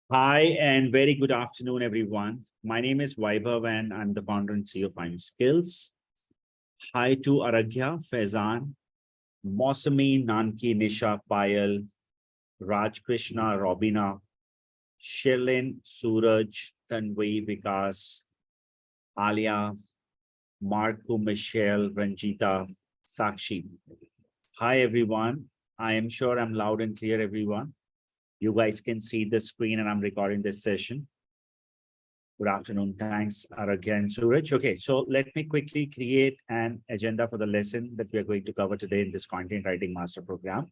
Hi, and very good afternoon, everyone. My name is Vaibhav, and I'm the founder and CEO of I'm Skills. Hi to Aragya, Faizan, Mosami, Nanki, Nisha, Payal, Raj Krishna, Robina, Shirlin, Suraj, Tanvi, Vikas, Alia, Marco, Michelle, Ranjita, Sakshi. Hi, everyone. I am sure I'm loud and clear, everyone. You guys can see the screen, and I'm recording this session. Good afternoon. Thanks, Aragya and Suraj. Okay, so let me quickly create an agenda for the lesson that we are going to cover today in this content writing master program.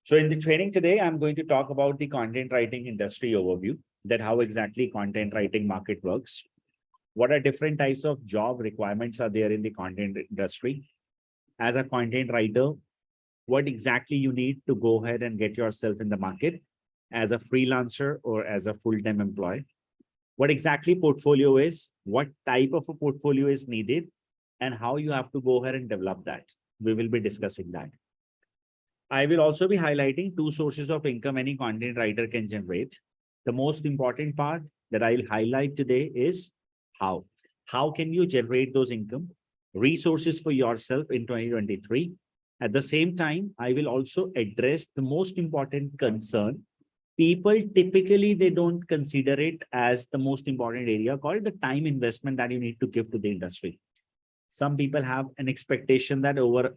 So in the training today, I'm going to talk about the content writing industry overview, that how exactly content writing market works, what are different types of job requirements are there in the content industry. As a content writer, what exactly you need to go ahead and get yourself in the market as a freelancer or as a full-time employee, what exactly portfolio is, what type of a portfolio is needed, and how you have to go ahead and develop that. We will be discussing that. I will also be highlighting two sources of income any content writer can generate. The most important part that I'll highlight today is how. How can you generate those income resources for yourself in 2023? At the same time, I will also address the most important concern. People typically they don't consider it as the most important area called the time investment that you need to give to the industry. Some people have an expectation that over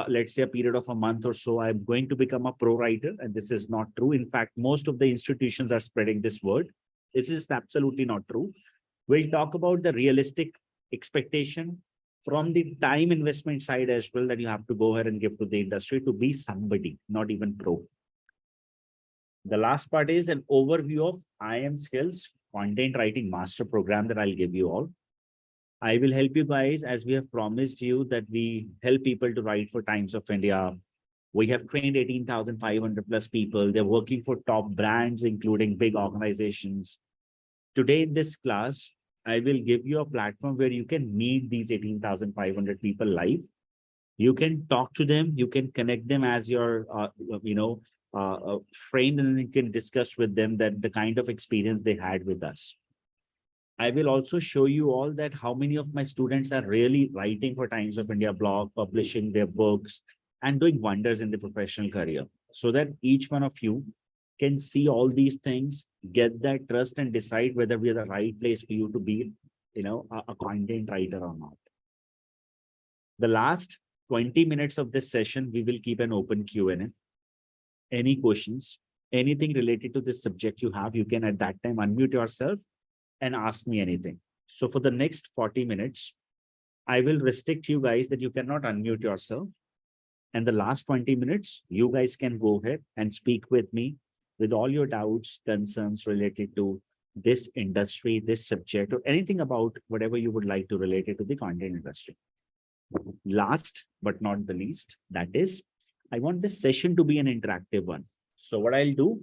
let's say a period of a month or so I'm going to become a pro writer, and this is not true. In fact, most of the institutions are spreading this word. This is absolutely not true. We'll talk about the realistic expectation from the time investment side as well, that you have to go ahead and give to the industry to be somebody, not even pro. The last part is an overview of IM Skills content writing master program that I'll give you all. I will help you guys as we have promised you that we help people to write for Times of India. We have trained 18,500 plus people. They're working for top brands, including big organizations. Today in this class, I will give you a platform where you can meet these 18,500 people live. You can talk to them, you can connect them as your friend, and then you can discuss with them that the kind of experience they had with us. I will also show you all that how many of my students are really writing for Times of India blog, publishing their books, and doing wonders in the professional career, so that each one of you can see all these things, get that trust, and decide whether we are the right place for you to be, a content writer or not. The last 20 minutes of this session, we will keep an open Q&A. Any questions, anything related to this subject you have, you can at that time unmute yourself and ask me anything. So for the next 40 minutes, I will restrict you guys that you cannot unmute yourself. And the last 20 minutes, you guys can go ahead and speak with me with all your doubts, concerns related to this industry, this subject, or anything about whatever you would like to relate it to the content industry. Last but not the least, that is, I want this session to be an interactive one. So what I'll do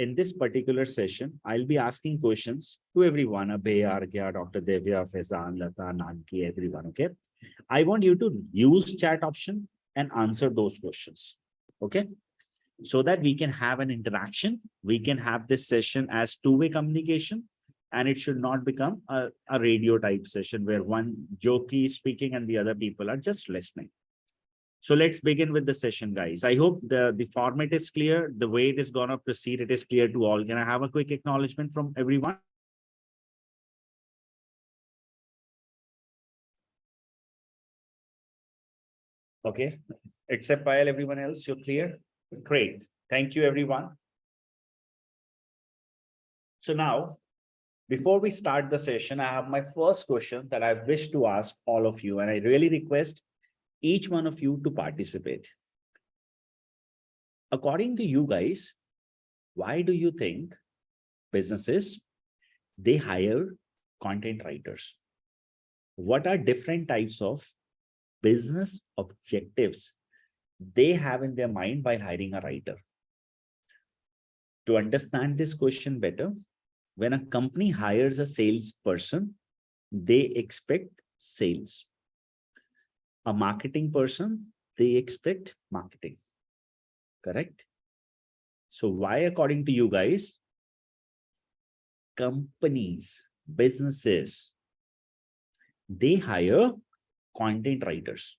in this particular session, I'll be asking questions to everyone, Abhay, Argya, Dr. Devya, Faizan, Lata, Nanki, everyone, okay? I want you to use chat option and answer those questions, okay? So that we can have an interaction, we can have this session as two-way communication, and it should not become a radio type session where one jokey is speaking and the other people are just listening. So let's begin with the session, guys. I hope the format is clear. The way it is going to proceed, it is clear to all. Can I have a quick acknowledgement from everyone? Okay. Except Payal, everyone else, you're clear? Great. Thank you, everyone. So now, before we start the session, I have my first question that I wish to ask all of you, and I really request each one of you to participate. According to you guys, why do you think businesses, they hire content writers? What are different types of business objectives they have in their mind while hiring a writer? To understand this question better, when a company hires a salesperson, they expect sales. A marketing person, they expect marketing. Correct? So why, according to you guys, companies, businesses, they hire content writers.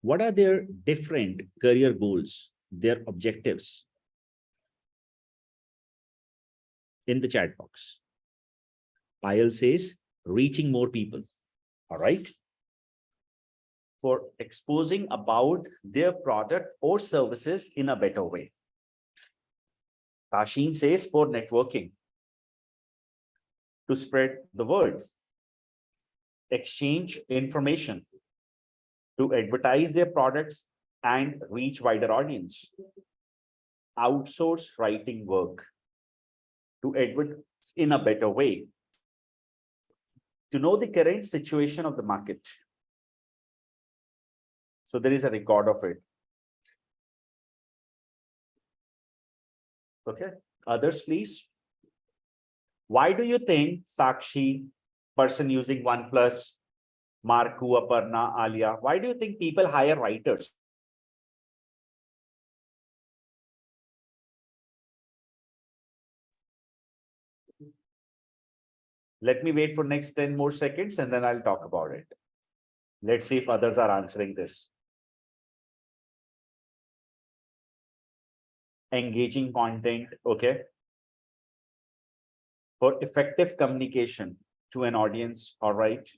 What are their different career goals, their objectives? In the chat box. Payal says, reaching more people. All right. For exposing about their product or services in a better way. Tashin says, for networking, to spread the word, exchange information, to advertise their products and reach wider audience, outsource writing work, to advertise in a better way, to know the current situation of the market. So there is a record of it. Okay, others, please. Why do you think Sakshi, person using OnePlus, Marku, Aparna, Alia, why do you think people hire writers? Let me wait for next 10 more seconds and then I'll talk about it. Let's see if others are answering this. Engaging content, okay. For effective communication to an audience, all right.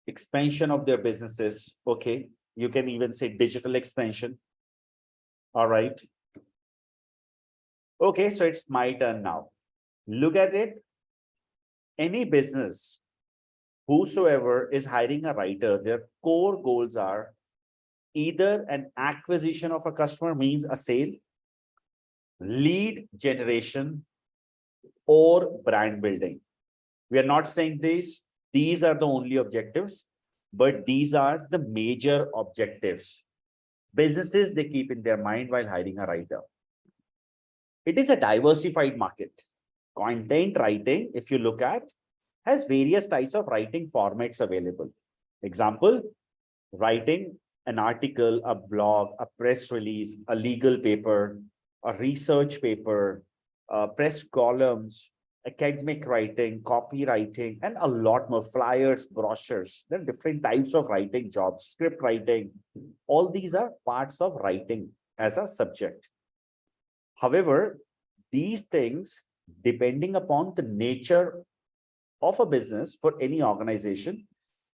Expansion of their businesses, okay. You can even say digital expansion, all right. Okay, so it's my turn now. Look at it. Any business, whosoever is hiring a writer, their core goals are either an acquisition of a customer, means a sale, lead generation, or brand building. We are not saying these are the only objectives, but these are the major objectives businesses they keep in their mind while hiring a writer. It is a diversified market. Content writing, if you look at, has various types of writing formats available. Example, writing an article, a blog, a press release, a legal paper, a research paper, press columns, academic writing, copywriting, and a lot more, flyers, brochures. There are different types of writing jobs, script writing. All these are parts of writing as a subject. However, these things, depending upon the nature of a business for any organization,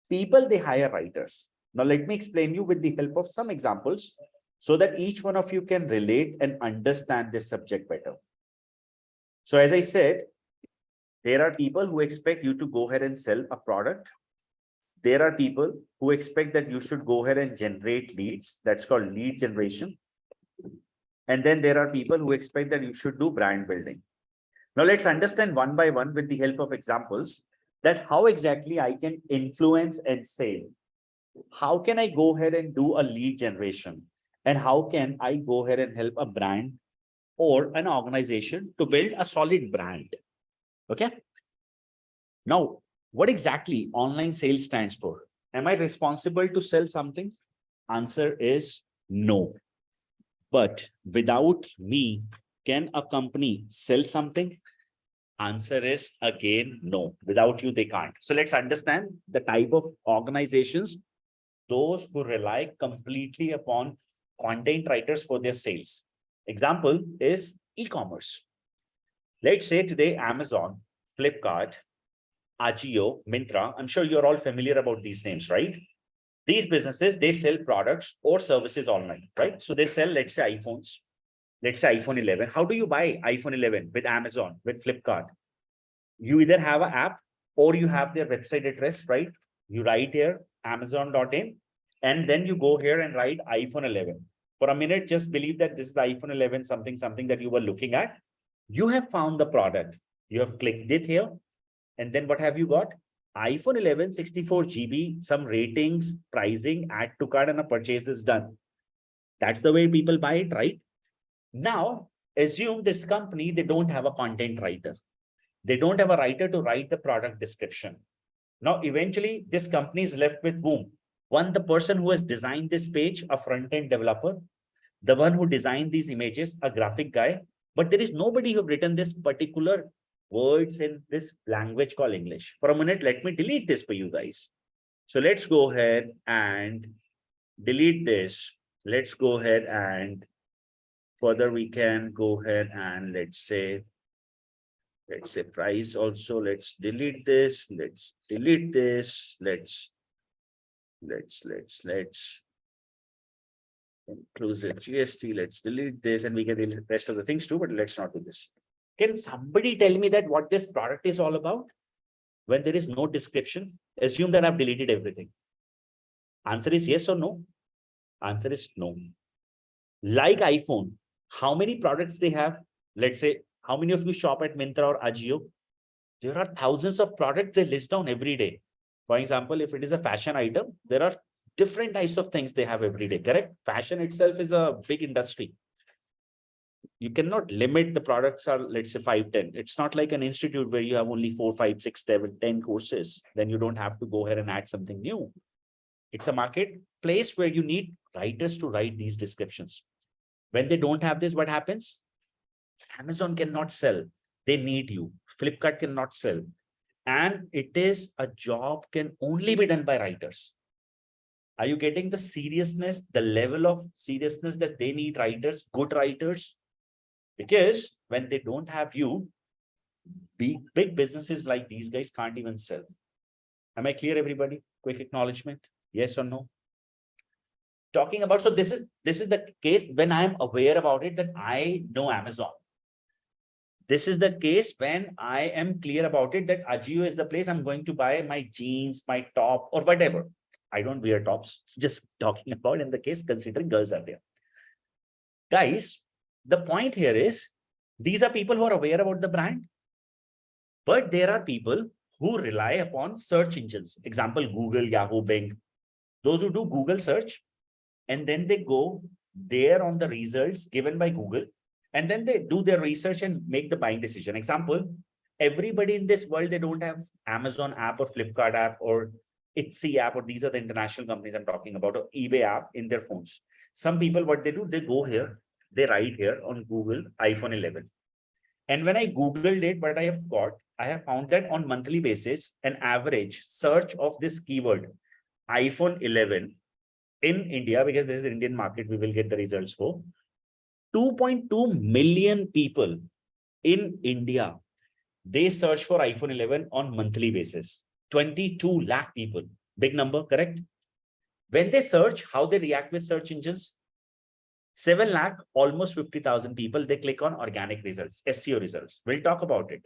people, they hire writers. Now, let me explain you with the help of some examples so that each one of you can relate and understand this subject better. So as I said, there are people who expect you to go ahead and sell a product. There are people who expect that you should go ahead and generate leads. That's called lead generation. And then there are people who expect that you should do brand building. Now let's understand one by one with the help of examples that how exactly I can influence and say, how can I go ahead and do a lead generation? And how can I go ahead and help a brand or an organization to build a solid brand? Okay. Now, what exactly online sales stands for? Am I responsible to sell something? Answer is no. But without me, can a company sell something? Answer is again no. Without you, they can't. So let's understand the type of organizations, those who rely completely upon content writers for their sales. Example is e-commerce. Let's say today Amazon, Flipkart, Ajio, Myntra. I'm sure you're all familiar about these names, right? These businesses, they sell products or services online, right? So they sell, let's say, iPhones. Let's say iPhone 11. How do you buy iPhone 11? With Amazon, with Flipkart? You either have an app or you have their website address, right? You write here, amazon.in, and then you go here and write iPhone 11. For a minute, just believe that this is the iPhone 11, something that you were looking at. You have found the product. You have clicked it here. And then what have you got? iPhone 11, 64 GB, some ratings, pricing, add to cart, and a purchase is done. That's the way people buy it, right? Now, assume this company, they don't have a content writer. They don't have a writer to write the product description. Now, eventually, this company is left with whom? One, the person who has designed this page, a front-end developer. The one who designed these images, a graphic guy. But there is nobody who have written this particular words in this language called English. For a minute, let me delete this for you guys. So let's go ahead and delete this. Let's go ahead and further we can go ahead and let's say price also. Let's delete this. Let's delete this. Let's inclusive GST. Let's delete this and we can delete the rest of the things too, but let's not do this. Can somebody tell me that what this product is all about? When there is no description, assume that I've deleted everything. Answer is yes or no? Answer is no. Like iPhone, how many products they have? Let's say, how many of you shop at Myntra or Ajio? There are thousands of products they list down every day. For example, if it is a fashion item, there are different types of things they have every day, correct? Fashion itself is a big industry. You cannot limit the products are, let's say 5, 10. It's not like an institute where you have only 4, 5, 6, 7, 10 courses. Then you don't have to go ahead and add something new. It's a marketplace where you need writers to write these descriptions. When they don't have this, what happens? Amazon cannot sell. They need you. Flipkart cannot sell. And it is a job can only be done by writers. Are you getting the seriousness, the level of seriousness that they need writers, good writers? Because when they don't have you, big businesses like these guys can't even sell. Am I clear, everybody? Quick acknowledgement. Yes or no? Talking about, so this is the case when I am aware about it, that I know Amazon. This is the case when I am clear about it, that Ajio is the place I'm going to buy my jeans, my top, or whatever. I don't wear tops, just talking about in the case, considering girls are there. Guys, the point here is, these are people who are aware about the brand, but there are people who rely upon search engines. Example, Google, Yahoo, Bing. Those who do Google search, and then they go there on the results given by Google, and then they do their research and make the buying decision. Example, everybody in this world, they don't have Amazon app or Flipkart app or Etsy app, or these are the international companies I'm talking about, or eBay app in their phones. Some people, what they do, they go here, they write here on Google iPhone 11. And when I Googled it, what I have found that on monthly basis, an average search of this keyword, iPhone 11, in India, because this is Indian market, we will get the results for 2.2 million people in India. They search for iPhone 11 on monthly basis. 22 lakh people, big number, correct? When they search, how they react with search engines? 7 lakh, almost 50,000 people, they click on organic results, SEO results. We'll talk about it.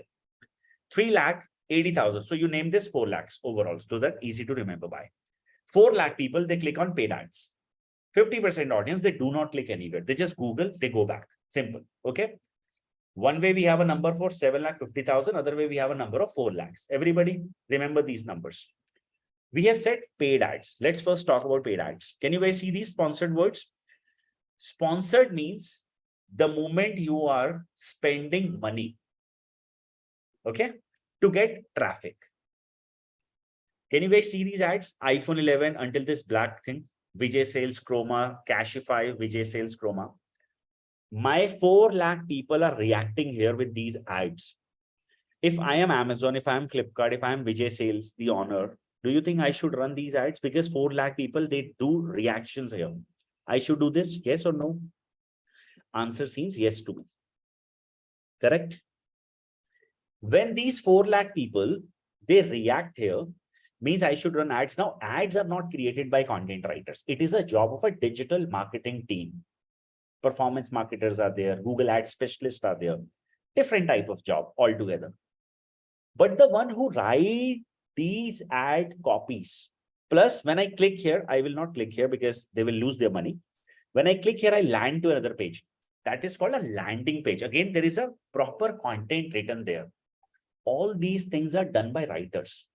3 lakh, 80,000. So you name this 4 lakhs overall, so that easy to remember by. 4 lakh people, they click on paid ads. 50% audience, they do not click anywhere. They just Google, they go back. Simple. Okay. One way we have a number for 7,50,000. Other way we have a number of 4 lakhs. Everybody remember these numbers. We have said paid ads. Let's first talk about paid ads. Can you guys see these sponsored words? Sponsored means the moment you are spending money, okay, to get traffic. Can you guys see these ads? iPhone 11 until this black thing, Vijay Sales Chroma, Cashify, Vijay Sales Chroma. My 4 lakh people are reacting here with these ads. If I am Amazon, if I am Flipkart, if I am Vijay Sales, the owner, do you think I should run these ads? Because 4 lakh people, they do reactions here. I should do this, yes or no? Answer seems yes to me. Correct? When these 4 lakh people, they react here, means I should run ads. Now, ads are not created by content writers. It is a job of a digital marketing team. Performance marketers are there, Google ad specialists are there, different type of job altogether. But the one who write these ad copies, plus when I click here, I will not click here because they will lose their money. When I click here, I land to another page. That is called a landing page. Again, there is a proper content written there. All these things are done by writers.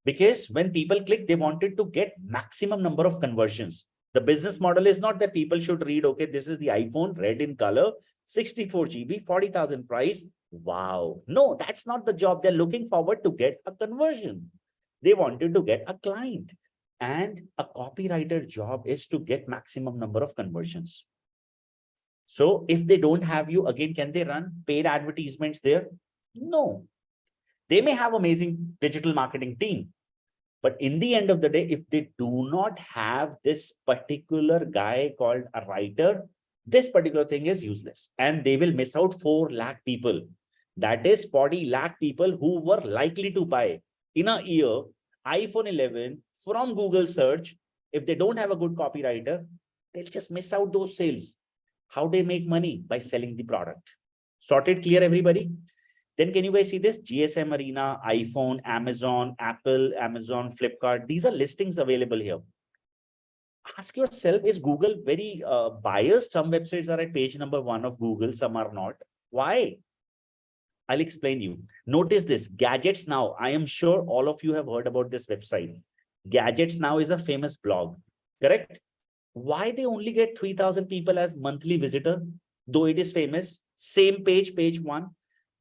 Because when people click, they wanted to get maximum number of conversions. The business model is not that people should read, okay, this is the iPhone, red in color, 64 GB, 40,000 price. Wow. No, that's not the job. They're looking forward to get a conversion. They wanted to get a client. And a copywriter job is to get maximum number of conversions. So if they don't have you, again, can they run paid advertisements there? No. They may have amazing digital marketing team, but in the end of the day, if they do not have this particular guy called a writer, this particular thing is useless and they will miss out 4 lakh people. That is 40 lakh people who were likely to buy in a year iPhone 11 from Google search. If they don't have a good copywriter, they'll just miss out those sales. How they make money? By selling the product. Sorted, clear, everybody? Then can you guys see this? GSM Arena, iPhone, Amazon, Apple, Amazon, Flipkart. These are listings available here. Ask yourself, is Google very biased? Some websites are at page number 1 of Google, some are not. Why? I'll explain you. Notice this, Gadgets Now. I am sure all of you have heard about this website. Gadgets Now is a famous blog, correct? Why they only get 3,000 people as monthly visitor, though it is famous? Same page, page 1.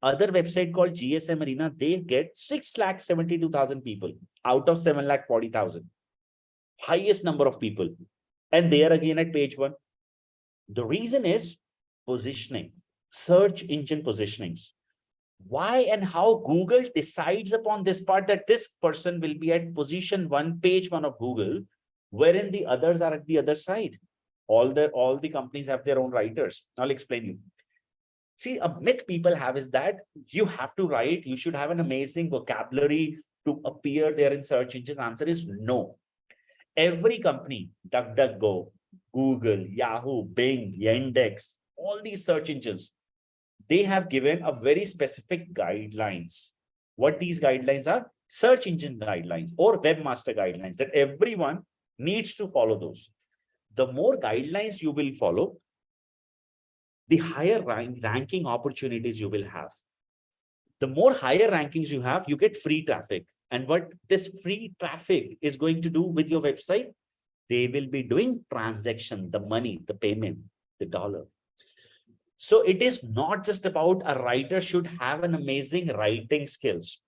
Other website called GSM Arena, they get 6,72,000 people out of 7,40,000. Highest number of people. And they are again at page 1. The reason is positioning, search engine positionings. Why and how Google decides upon this part that this person will be at position 1, page 1 of Google, wherein the others are at the other side. All the companies have their own writers. I'll explain you. See, a myth people have is that you have to write, you should have an amazing vocabulary to appear there in search engines. Answer is no. Every company, DuckDuckGo, Google, Yahoo, Bing, Yandex, all these search engines, they have given a very specific guidelines. What these guidelines are? Search engine guidelines or webmaster guidelines that everyone needs to follow those. The more guidelines you will follow, the higher ranking opportunities you will have. The more higher rankings you have, you get free traffic. And what this free traffic is going to do with your website, they will be doing transaction, the money, the payment, the dollar. So it is not just about a writer should have an amazing writing skills.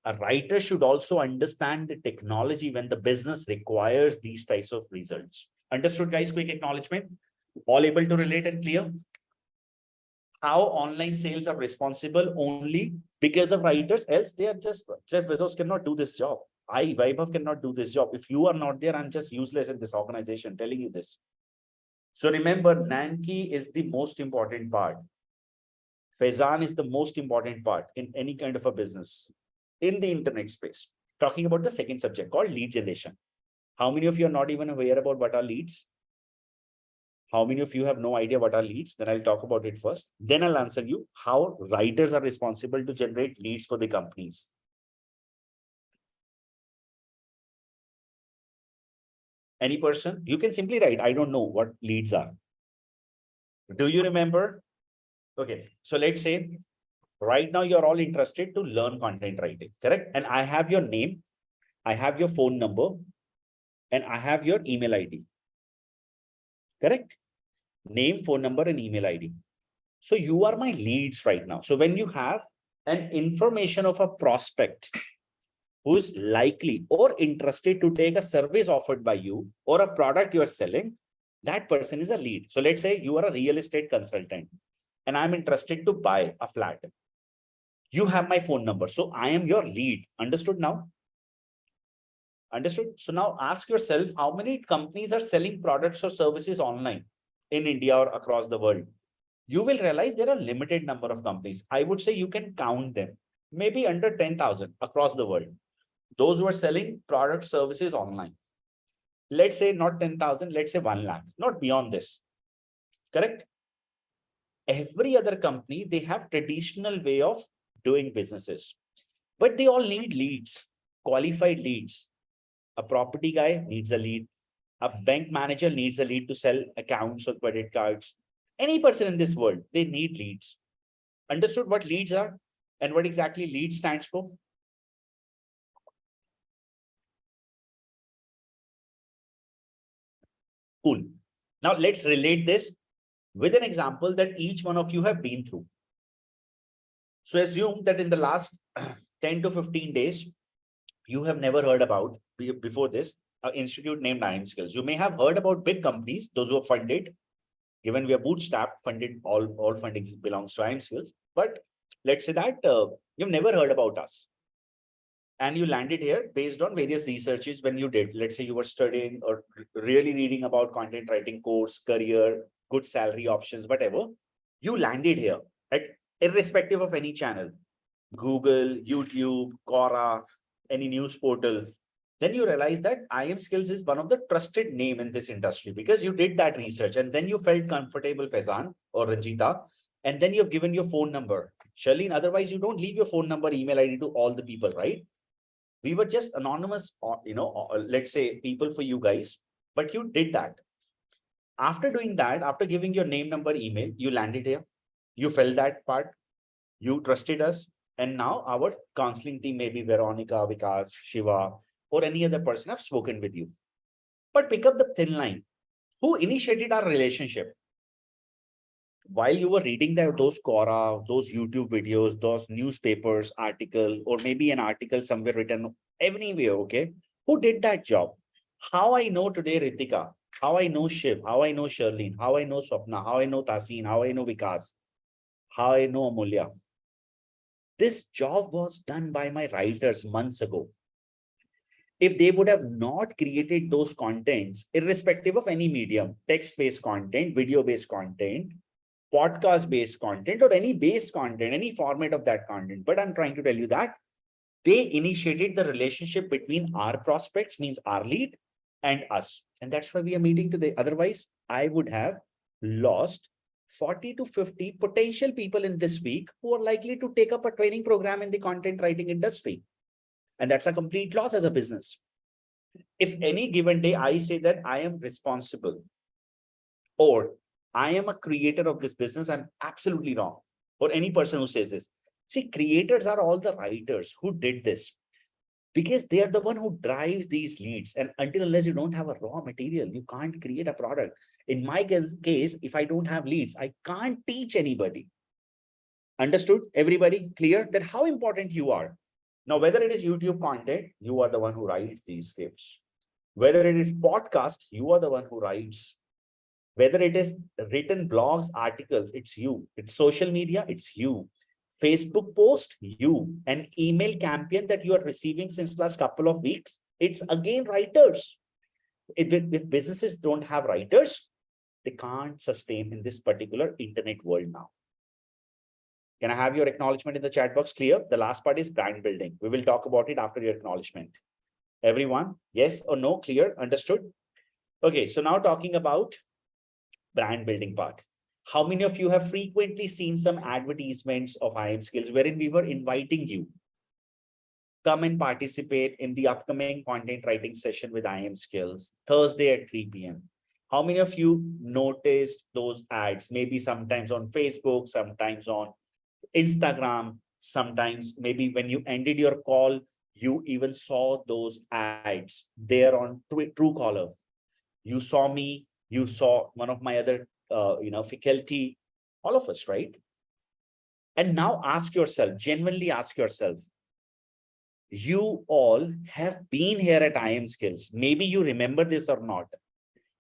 A writer should also understand the technology when the business requires these types of results. Understood, guys? Quick acknowledgement. All able to relate and clear? How online sales are responsible only because of writers, else they are just, Jeff Bezos cannot do this job. Vaibhav cannot do this job. If you are not there, I'm just useless in this organization, telling you this. So remember, Nanki is the most important part. Faizan is the most important part in any kind of a business in the internet space. Talking about the second subject called lead generation. How many of you are not even aware about what are leads? How many of you have no idea what are leads? Then I'll talk about it first. Then I'll answer you how writers are responsible to generate leads for the companies. Any person? You can simply write, I don't know what leads are. Do you remember? Okay, so let's say right now you're all interested to learn content writing, correct? And I have your name, I have your phone number, and I have your email ID. Correct? Name, phone number, and email ID. So you are my leads right now. So when you have an information of a prospect who's likely or interested to take a service offered by you or a product you are selling, that person is a lead. So let's say you are a real estate consultant and I'm interested to buy a flat. You have my phone number. So I am your lead. Understood now? Understood? So now ask yourself, how many companies are selling products or services online in India or across the world? You will realize there are a limited number of companies. I would say you can count them, maybe under 10,000 across the world. Those who are selling product services online. Let's say not 10,000, let's say 1 lakh, not beyond this. Correct? Every other company, they have traditional way of doing businesses, but they all need leads, qualified leads. A property guy needs a lead. A bank manager needs a lead to sell accounts or credit cards. Any person in this world, they need leads. Understood what leads are and what exactly lead stands for? Cool. Now let's relate this with an example that each one of you have been through. So assume that in the last 10 to 15 days, you have never heard about before this, an institute named IIM Skills. You may have heard about big companies, those who are funded. Given we are bootstrap funded, all funding belongs to IIM Skills. But let's say that you've never heard about us. And you landed here based on various researches when you did. Let's say you were studying or really reading about content writing course, career, good salary options, whatever. You landed here, right? Irrespective of any channel, Google, YouTube, Quora, any news portal. Then you realize that IIM Skills is one of the trusted name in this industry because you did that research and then you felt comfortable, Faizan or Ranjita, and then you've given your phone number. Charlene, otherwise you don't leave your phone number, email ID to all the people, right? We were just anonymous, let's say people for you guys, but you did that. After doing that, after giving your name, number, email, you landed here. You felt that part. You trusted us. And now our counseling team, maybe Veronica, Vikas, Shiva, or any other person have spoken with you. But pick up the thin line. Who initiated our relationship? While you were reading those Quora, those YouTube videos, those newspapers, article, or maybe an article somewhere written anywhere, okay? Who did that job? How I know today Ritika, how I know Shiv, how I know Sherlene, how I know Swapna, how I know Tasin, how I know Vikas, how I know Amulya. This job was done by my writers months ago. If they would have not created those contents, irrespective of any medium, text-based content, video-based content, podcast-based content, or any based content, any format of that content. But I'm trying to tell you that they initiated the relationship between our prospects, means our lead, and us. And that's why we are meeting today. Otherwise, I would have lost 40 to 50 potential people in this week who are likely to take up a training program in the content writing industry. And that's a complete loss as a business. If any given day I say that I am responsible or I am a creator of this business, I'm absolutely wrong. Or any person who says this. See, creators are all the writers who did this because they are the one who drives these leads. And until unless you don't have a raw material, you can't create a product. In my case, if I don't have leads, I can't teach anybody. Understood? Everybody clear that how important you are? Now, whether it is YouTube content, you are the one who writes these scripts. Whether it is podcast, you are the one who writes. Whether it is written blogs, articles, it's you. It's social media, it's you. Facebook post, you. An email campaign that you are receiving since last couple of weeks, it's again writers. If businesses don't have writers, they can't sustain in this particular internet world now. Can I have your acknowledgement in the chat box? Clear? The last part is brand building. We will talk about it after your acknowledgement. Everyone, yes or no? Clear? Understood? Okay, so now talking about brand building part. How many of you have frequently seen some advertisements of IIM Skills wherein we were inviting you? Come and participate in the upcoming content writing session with IIM Skills, Thursday at 3 p.m. How many of you noticed those ads? Maybe sometimes on Facebook, sometimes on Instagram, sometimes maybe when you ended your call, you even saw those ads there on Truecaller. You saw me, you saw one of my other, faculty, all of us, right? And now ask yourself, genuinely ask yourself, you all have been here at IIM Skills. Maybe you remember this or not,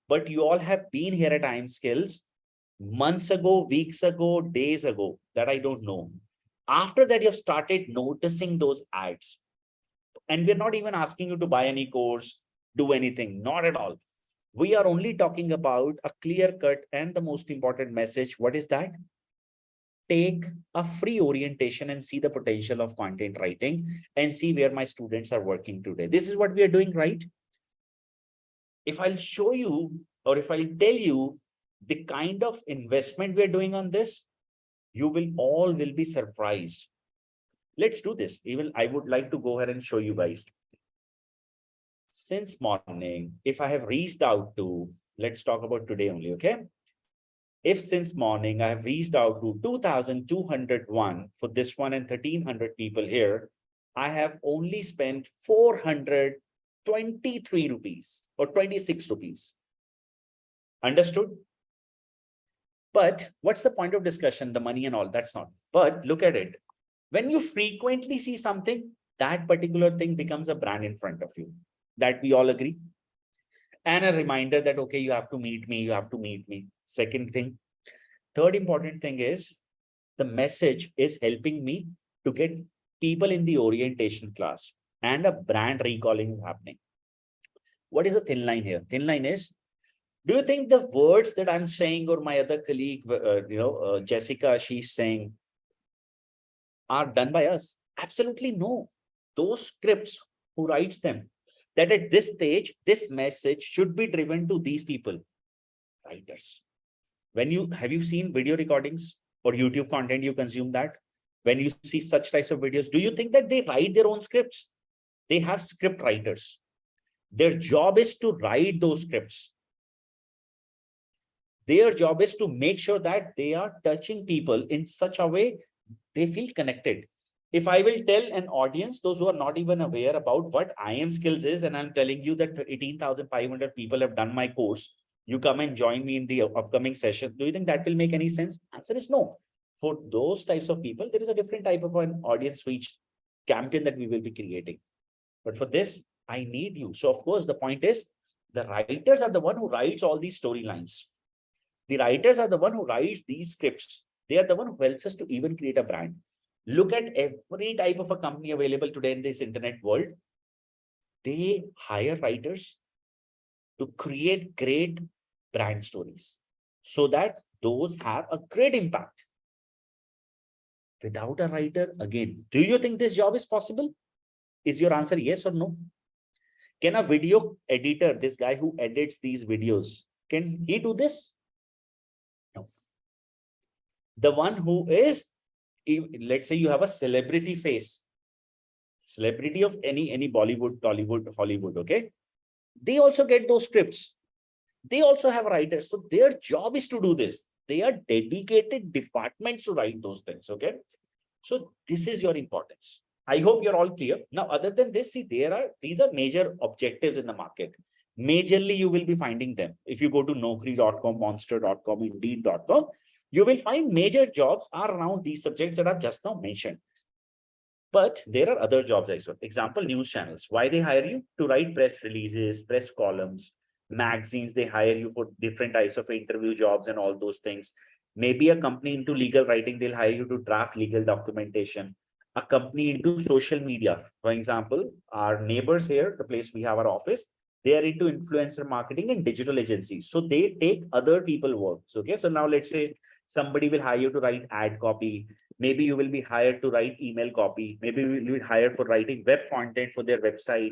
but you all have been here at IIM Skills months ago, weeks ago, days ago, that I don't know. After that, you've started noticing those ads. And we're not even asking you to buy any course, do anything, not at all. We are only talking about a clear cut and the most important message. What is that? Take a free orientation and see the potential of content writing and see where my students are working today. This is what we are doing, right? If I'll show you, or if I'll tell you the kind of investment we're doing on this, you will all be surprised. Let's do this. Even I would like to go ahead and show you guys. Since morning, if I have reached out to, let's talk about today only, okay? If since morning I have reached out to 2,201 for this one and 1,300 people here, I have only spent 423 rupees or 26 rupees. Understood? But what's the point of discussion? The money and all, that's not. But look at it. When you frequently see something, that particular thing becomes a brand in front of you. That we all agree. and a reminder that, okay, you have to meet me, you have to meet me. Second thing. Third important thing is the message is helping me to get people in the orientation class and a brand recalling is happening. What is a thin line here? Thin line is, do you think the words that I'm saying or my other colleague, Jessica, she's saying are done by us? Absolutely no. Those scripts, who writes them? That at this stage, this message should be driven to these people, writers. Have you seen video recordings or YouTube content you consume that? When you see such types of videos, do you think that they write their own scripts? They have script writers. Their job is to write those scripts. Their job is to make sure that they are touching people in such a way they feel connected. If I will tell an audience, those who are not even aware about what IM Skills is, and I'm telling you that 18,500 people have done my course, you come and join me in the upcoming session, do you think that will make any sense? Answer is no. For those types of people, there is a different type of an audience reach campaign that we will be creating. But for this, I need you. So of course, the point is, the writers are the one who writes all these storylines. The writers are the one who writes these scripts. They are the one who helps us to even create a brand. Look at every type of a company available today in this internet world. They hire writers to create great brand stories so that those have a great impact. Without a writer, again, do you think this job is possible? Is your answer yes or no? Can a video editor, this guy who edits these videos, can he do this? No. The one who is, let's say you have a celebrity face, celebrity of any Bollywood, Tollywood, Hollywood, okay? They also get those scripts. They also have writers. So their job is to do this. They are dedicated departments to write those things, okay? So this is your importance. I hope you're all clear. Now, other than this, see, these are major objectives in the market. Majorly, you will be finding them. If you go to Naukri.com, Monster.com, Indeed.com, you will find major jobs are around these subjects that I've just now mentioned. But there are other jobs as well. Example, news channels. Why they hire you? To write press releases, press columns, magazines. They hire you for different types of interview jobs and all those things. Maybe a company into legal writing, they'll hire you to draft legal documentation. A company into social media. For example, our neighbors here, the place we have our office, they are into influencer marketing and digital agencies. So they take other people works. Okay. So now let's say somebody will hire you to write ad copy. Maybe you will be hired to write email copy. Maybe you will be hired for writing web content for their website,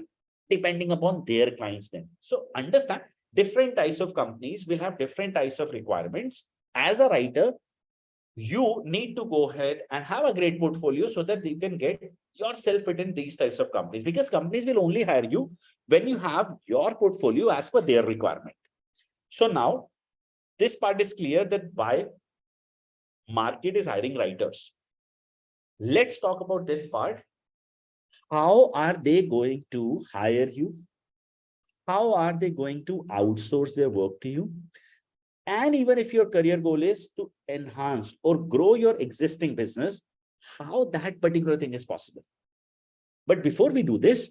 depending upon their clients then. So understand, different types of companies will have different types of requirements. As a writer, you need to go ahead and have a great portfolio so that you can get yourself within these types of companies, because companies will only hire you when you have your portfolio as per their requirement. So now this part is clear that why market is hiring writers. Let's talk about this part. How are they going to hire you? How are they going to outsource their work to you? And even if your career goal is to enhance or grow your existing business, how that particular thing is possible. But before we do this,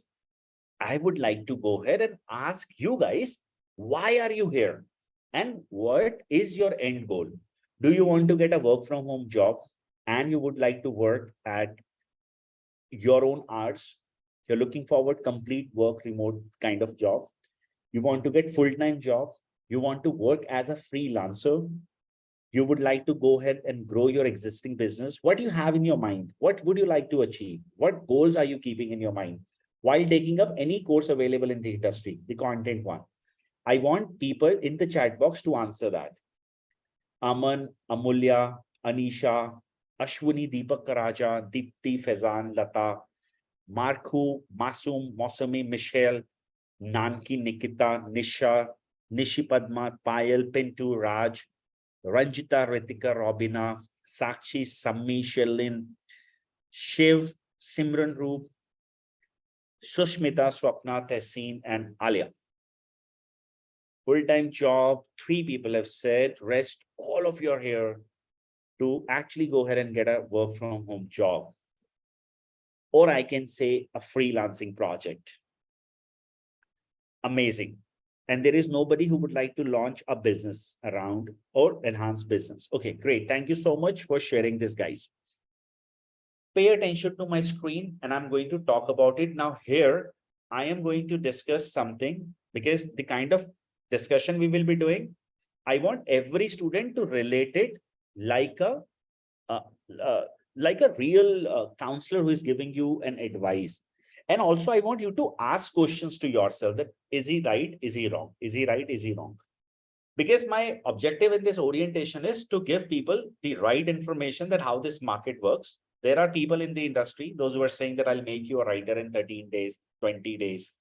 I would like to go ahead and ask you guys, why are you here? And what is your end goal? Do you want to get a work from home job and you would like to work at your own hours? You're looking forward complete work remote kind of job. You want to get full-time job. You want to work as a freelancer. You would like to go ahead and grow your existing business. What do you have in your mind? What would you like to achieve? What goals are you keeping in your mind while taking up any course available in the industry, the content one? I want people in the chat box to answer that. Aman, Amulya, Anisha, Ashwini, Deepak Karaja, Deepti, Faizan, Lata, Marku, Masum, Mosami, Michelle, Nanki, Nikita, Nisha, Nishi Padma, Payal, Pintu, Raj, Ranjita, Ritika, Robina, Sakshi, Sammi, Sherlin, Shiv, Simran Roop, Sushmita, Swapna, Tehseen, and Alia. Full-time job, 3 people have said, rest all of you are here to actually go ahead and get a work from home job. Or I can say a freelancing project. Amazing. and there is nobody who would like to launch a business around or enhance business. Okay, great. Thank you so much for sharing this, guys. Pay attention to my screen and I'm going to talk about it. Now here, I am going to discuss something because the kind of discussion we will be doing, I want every student to relate it like a uh, uh, real counselor who is giving you an advice. And also, I want you to ask questions to yourself that is he right? Is he wrong? Is he right? Is he wrong? Because my objective in this orientation is to give people the right information that how this market works. There are people in the industry, those who are saying that I'll make you a writer in 13 days, 20 days.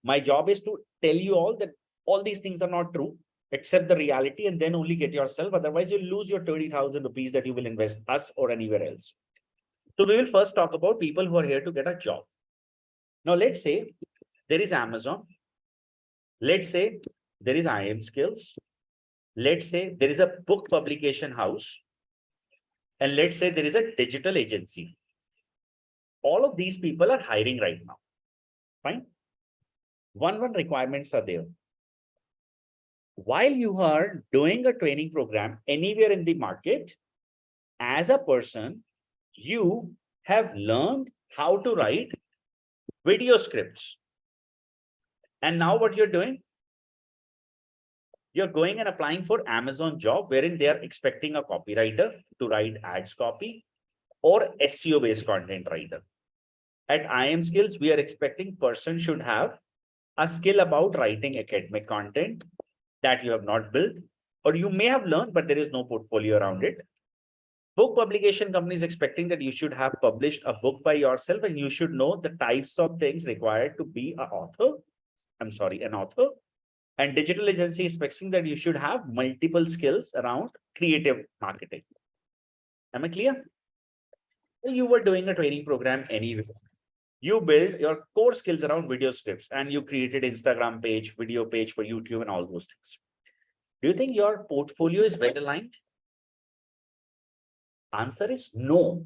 My job is to tell you all that all these things are not true. Accept the reality and then only get yourself. Otherwise, you'll lose your 30,000 rupees that you will invest us or anywhere else. So we will first talk about people who are here to get a job. Now, let's say there is Amazon. Let's say there is IM Skills. Let's say there is a book publication house. And let's say there is a digital agency. All of these people are hiring right now. Fine. One requirements are there. While you are doing a training program anywhere in the market, as a person, you have learned how to write video scripts. And now what you're doing? You're going and applying for Amazon job wherein they are expecting a copywriter to write ads copy or SEO based content writer. At IM Skills, we are expecting person should have a skill about writing academic content that you have not built, or you may have learned, but there is no portfolio around it. Book publication company is expecting that you should have published a book by yourself and you should know the types of things required to be an author. An author. And digital agency is expecting that you should have multiple skills around creative marketing. Am I clear? You were doing a training program anyway. You build your core skills around video scripts and you created Instagram page, video page for YouTube and all those things. Do you think your portfolio is well aligned? Answer is no.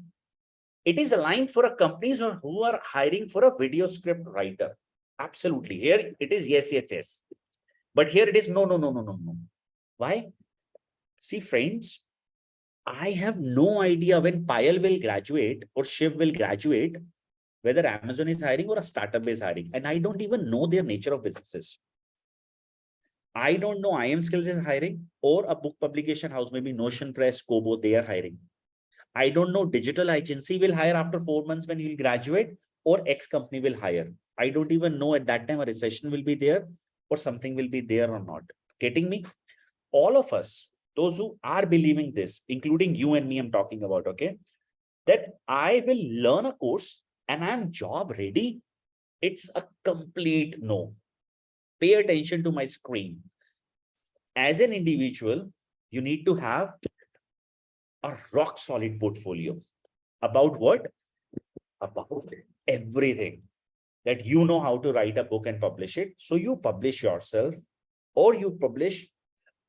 It is aligned for a companies who are hiring for a video script writer. Absolutely. Here it is yes. But here it is no. Why? See, friends, I have no idea when Payal will graduate or Shiv will graduate, whether Amazon is hiring or a startup is hiring. And I don't even know their nature of businesses. I don't know IM Skills is hiring or a book publication house, maybe Notion Press, Kobo, they are hiring. I don't know digital agency will hire after 4 months when he'll graduate or X company will hire. I don't even know at that time a recession will be there or something will be there or not. Getting me? All of us, those who are believing this, including you and me, I'm talking about, okay, that I will learn a course and I'm job ready. It's a complete no. Pay attention to my screen. As an individual, you need to have a rock solid portfolio. About what? About everything. That you know how to write a book and publish it. So you publish yourself or you publish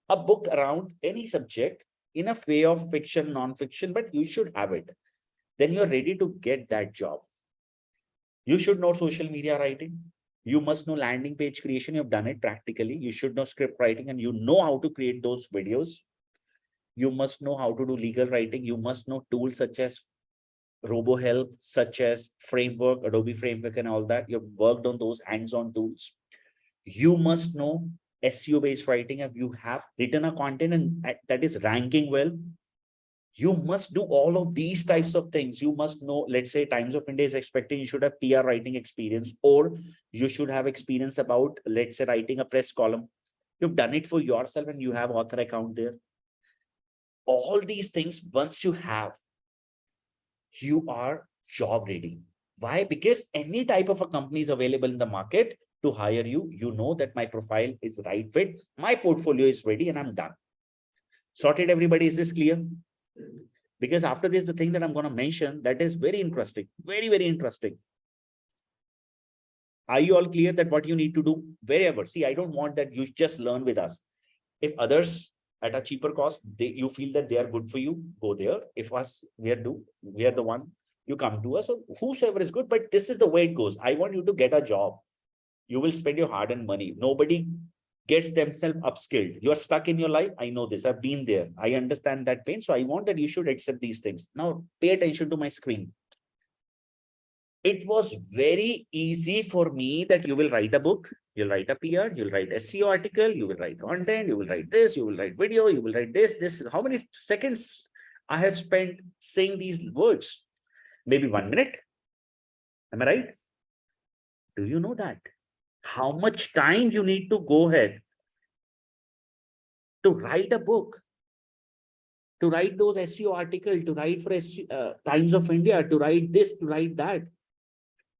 a book around any subject in a way of fiction, non-fiction, but you should have it. Then you're ready to get that job. You should know social media writing. You must know landing page creation. You've done it practically. You should know script writing and you know how to create those videos. You must know how to do legal writing. You must know tools such as RoboHelp, such as Framework, Adobe Framework and all that. You've worked on those hands-on tools. You must know SEO-based writing. If you have written a content and that is ranking well, you must do all of these types of things. You must know, let's say Times of India is expecting you should have PR writing experience, or you should have experience about, let's say, writing a press column. You've done it for yourself and you have author account there. All these things, once you have, you are job ready. Why? Because any type of a company is available in the market to hire you. You know that my profile is right fit, my portfolio is ready, and I'm done. Sorted, everybody? Is this clear? Because after this, the thing that I'm going to mention, that is very interesting, very interesting. Are you all clear that what you need to do wherever? See, I don't want that you just learn with us. If others at a cheaper cost, you feel that they are good for you, go there. If us, we are the one, you come to us. So whosoever is good, but this is the way it goes. I want you to get a job. You will spend your hard-earned money. Nobody gets themselves upskilled. You are stuck in your life. I know this. I've been there. I understand that pain. So I want that you should accept these things. Now pay attention to my screen. It was very easy for me that you will write a book, you'll write a PR, you'll write SEO article, you will write content, you will write this, you will write video, you will write this. How many seconds I have spent saying these words? Maybe 1 minute. Am I right? Do you know that? How much time you need to go ahead to write a book, to write those SEO articles, to write for Times of India, to write this, to write that.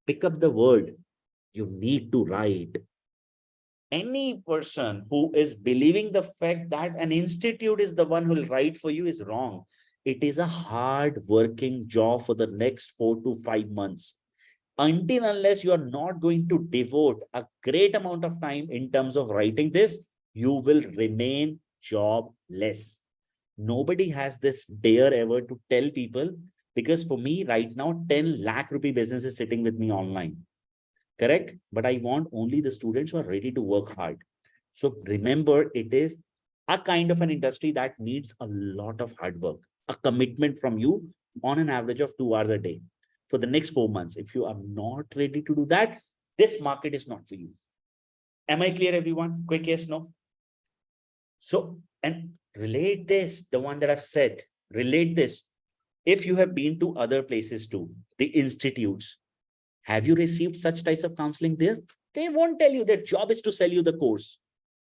Pick up the word. You need to write. Any person who is believing the fact that an institute is the one who will write for you is wrong. It is a hard working job for the next 4 to 5 months. Until unless you are not going to devote a great amount of time in terms of writing this, you will remain jobless. Nobody has this dare ever to tell people, because for me right now, 10 lakh rupee business is sitting with me online. Correct? But I want only the students who are ready to work hard. So remember, it is a kind of an industry that needs a lot of hard work, a commitment from you on an average of 2 hours a day for the next 4 months. If you are not ready to do that, this market is not for you. Am I clear, everyone? Quick yes, no? So, and relate this, the one that I've said, relate this. If you have been to other places too, the institutes, have you received such types of counseling there? They won't tell you. Their job is to sell you the course.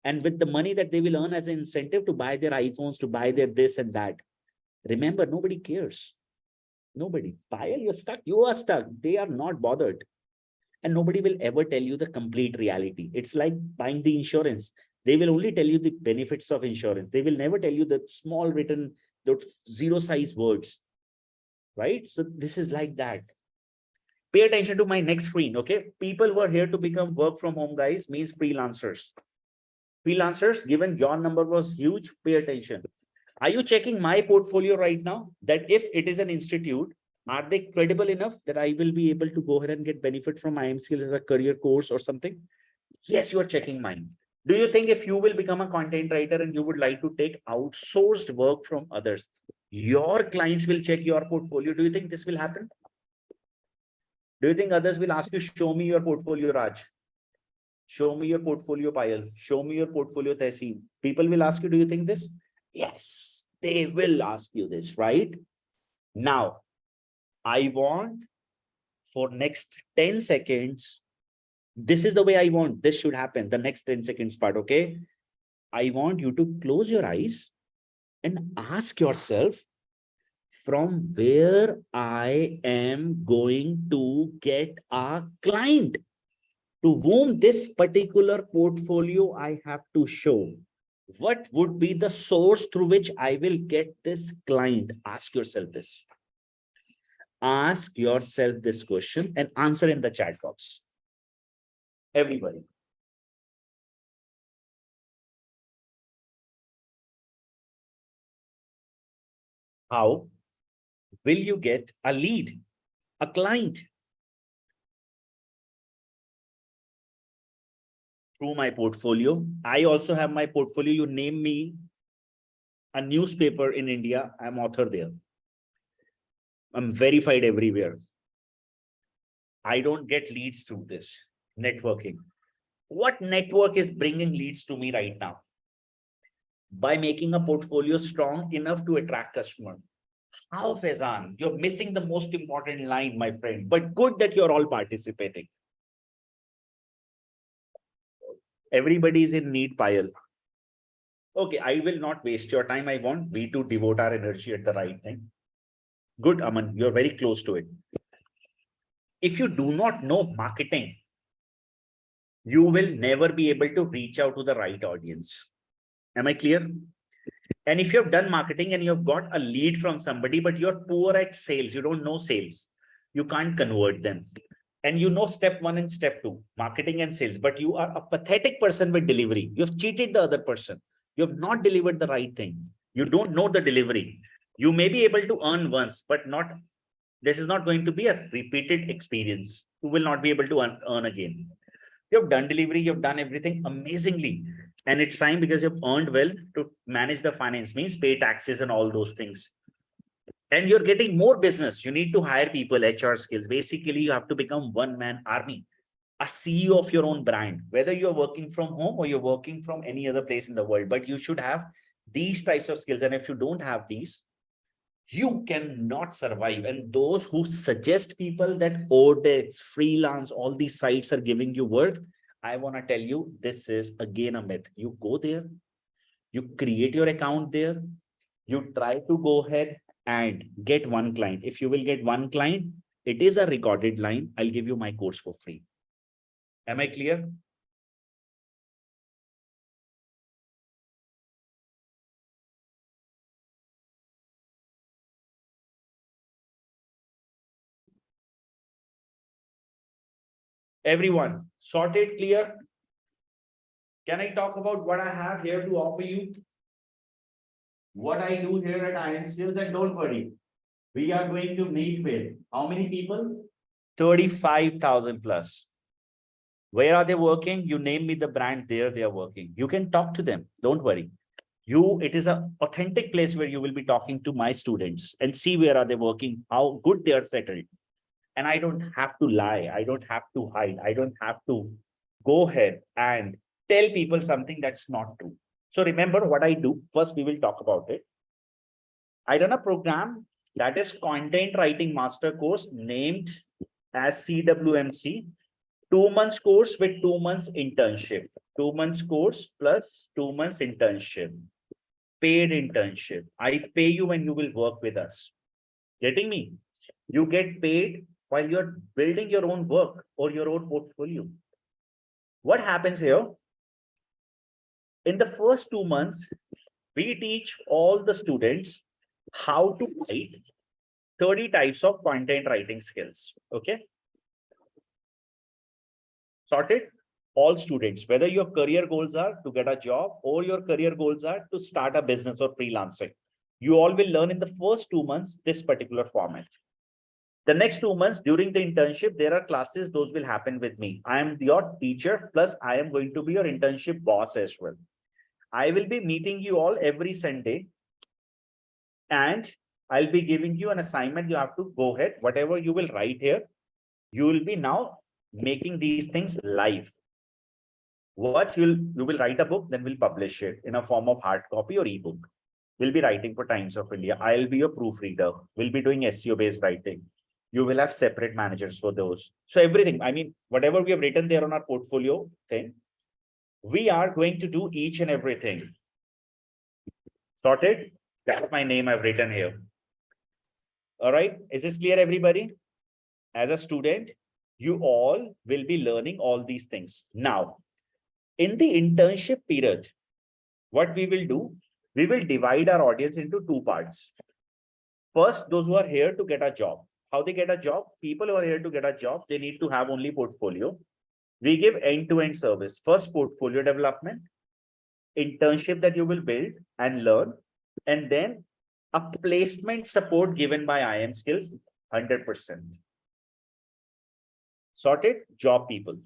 And with the money that they will earn as an incentive to buy their iPhones, to buy their this and that. Remember, nobody cares. Nobody. Payal, you're stuck. You are stuck. They are not bothered. And nobody will ever tell you the complete reality. It's like buying the insurance. They will only tell you the benefits of insurance. They will never tell you the small written, those zero size words. Right? So this is like that. Pay attention to my next screen, okay? People who are here to become work from home guys means freelancers. Freelancers, given your number was huge, pay attention. Are you checking my portfolio right now? That if it is an institute, are they credible enough that I will be able to go ahead and get benefit from IM Skills as a career course or something? Yes, you are checking mine. Do you think if you will become a content writer and you would like to take outsourced work from others, your clients will check your portfolio? Do you think this will happen? Do you think others will ask you, show me your portfolio, Raj? Show me your portfolio, Payal. Show me your portfolio, Tehseen. People will ask you, do you think this? Yes, they will ask you this, right? Now, I want for next 10 seconds, this is the way I want this should happen, the next 10 seconds part, okay? I want you to close your eyes and ask yourself, from where I am going to get a client to whom this particular portfolio I have to show. What would be the source through which I will get this client? Ask yourself this. Ask yourself this question and answer in the chat box. Everybody. How will you get a lead, a client? Through my portfolio. I also have my portfolio. You name me a newspaper in India, I'm author there. I'm verified everywhere. I don't get leads through this networking. What network is bringing leads to me right now? By making a portfolio strong enough to attract customer. How, Faizan? You're missing the most important line, my friend, but good that you're all participating. Everybody is in need, Payal. Okay, I will not waste your time. I want we to devote our energy at the right thing. Good, Aman, you're very close to it. If you do not know marketing, you will never be able to reach out to the right audience. Am I clear? And if you've done marketing and you've got a lead from somebody, but you're poor at sales, you don't know sales, you can't convert them. And you know step 1 and step 2, marketing and sales, but you are a pathetic person with delivery. You've cheated the other person. You have not delivered the right thing. You don't know the delivery. You may be able to earn once, but not, this is not going to be a repeated experience. You will not be able to earn again. You've done delivery, you've done everything amazingly. And it's time because you've earned well to manage the finance, means pay taxes and all those things. And you're getting more business. You need to hire people, HR skills. Basically, you have to become one-man army, a CEO of your own brand, whether you're working from home or you're working from any other place in the world. But you should have these types of skills. And if you don't have these, you cannot survive. And those who suggest people that Odex, freelance, all these sites are giving you work, I want to tell you, this is again a myth. You go there, you create your account there, you try to go ahead and get one client. If you will get one client, it is a recorded line. I'll give you my course for free. Am I clear? Everyone, sorted, clear? Can I talk about what I have here to offer you? What I do here at IM Skills, and don't worry, we are going to meet with how many people? 35,000 plus. Where are they working? You name me the brand there they are working. You can talk to them. Don't worry. It is an authentic place where you will be talking to my students and see where are they working, how good they are settled. And I don't have to lie. I don't have to hide. I don't have to go ahead and tell people something that's not true. So remember what I do. First, we will talk about it. I run a program that is content writing master course named as CWMC, 2 months course with 2 months internship, 2 months course plus 2 months internship, paid internship. I pay you when you will work with us. Getting me? You get paid while you're building your own work or your own portfolio. What happens here? In the first 2 months, we teach all the students how to write 30 types of content writing skills. Okay. Sorted? All students, whether your career goals are to get a job or your career goals are to start a business or freelancing, you all will learn in the first 2 months this particular format. The next 2 months during the internship, there are classes, those will happen with me. I am your teacher, plus I am going to be your internship boss as well. I will be meeting you all every Sunday, and I'll be giving you an assignment. You have to go ahead, whatever you will write here, you will be now making these things live. What you will write a book, then we'll publish it in a form of hard copy or ebook. We'll be writing for Times of India. I'll be your proofreader. We'll be doing SEO based writing. You will have separate managers for those. So everything, I mean, whatever we have written there on our portfolio thing, we are going to do each and everything. Sorted? That's my name I've written here. All right. Is this clear, everybody? As a student, you all will be learning all these things. Now, in the internship period, what we will do, we will divide our audience into two parts. First, those who are here to get a job. How they get a job? People who are here to get a job, they need to have only portfolio. We give end-to-end service. First, portfolio development, internship that you will build and learn, and then a placement support given by IM Skills, 100%. Sorted? Job people.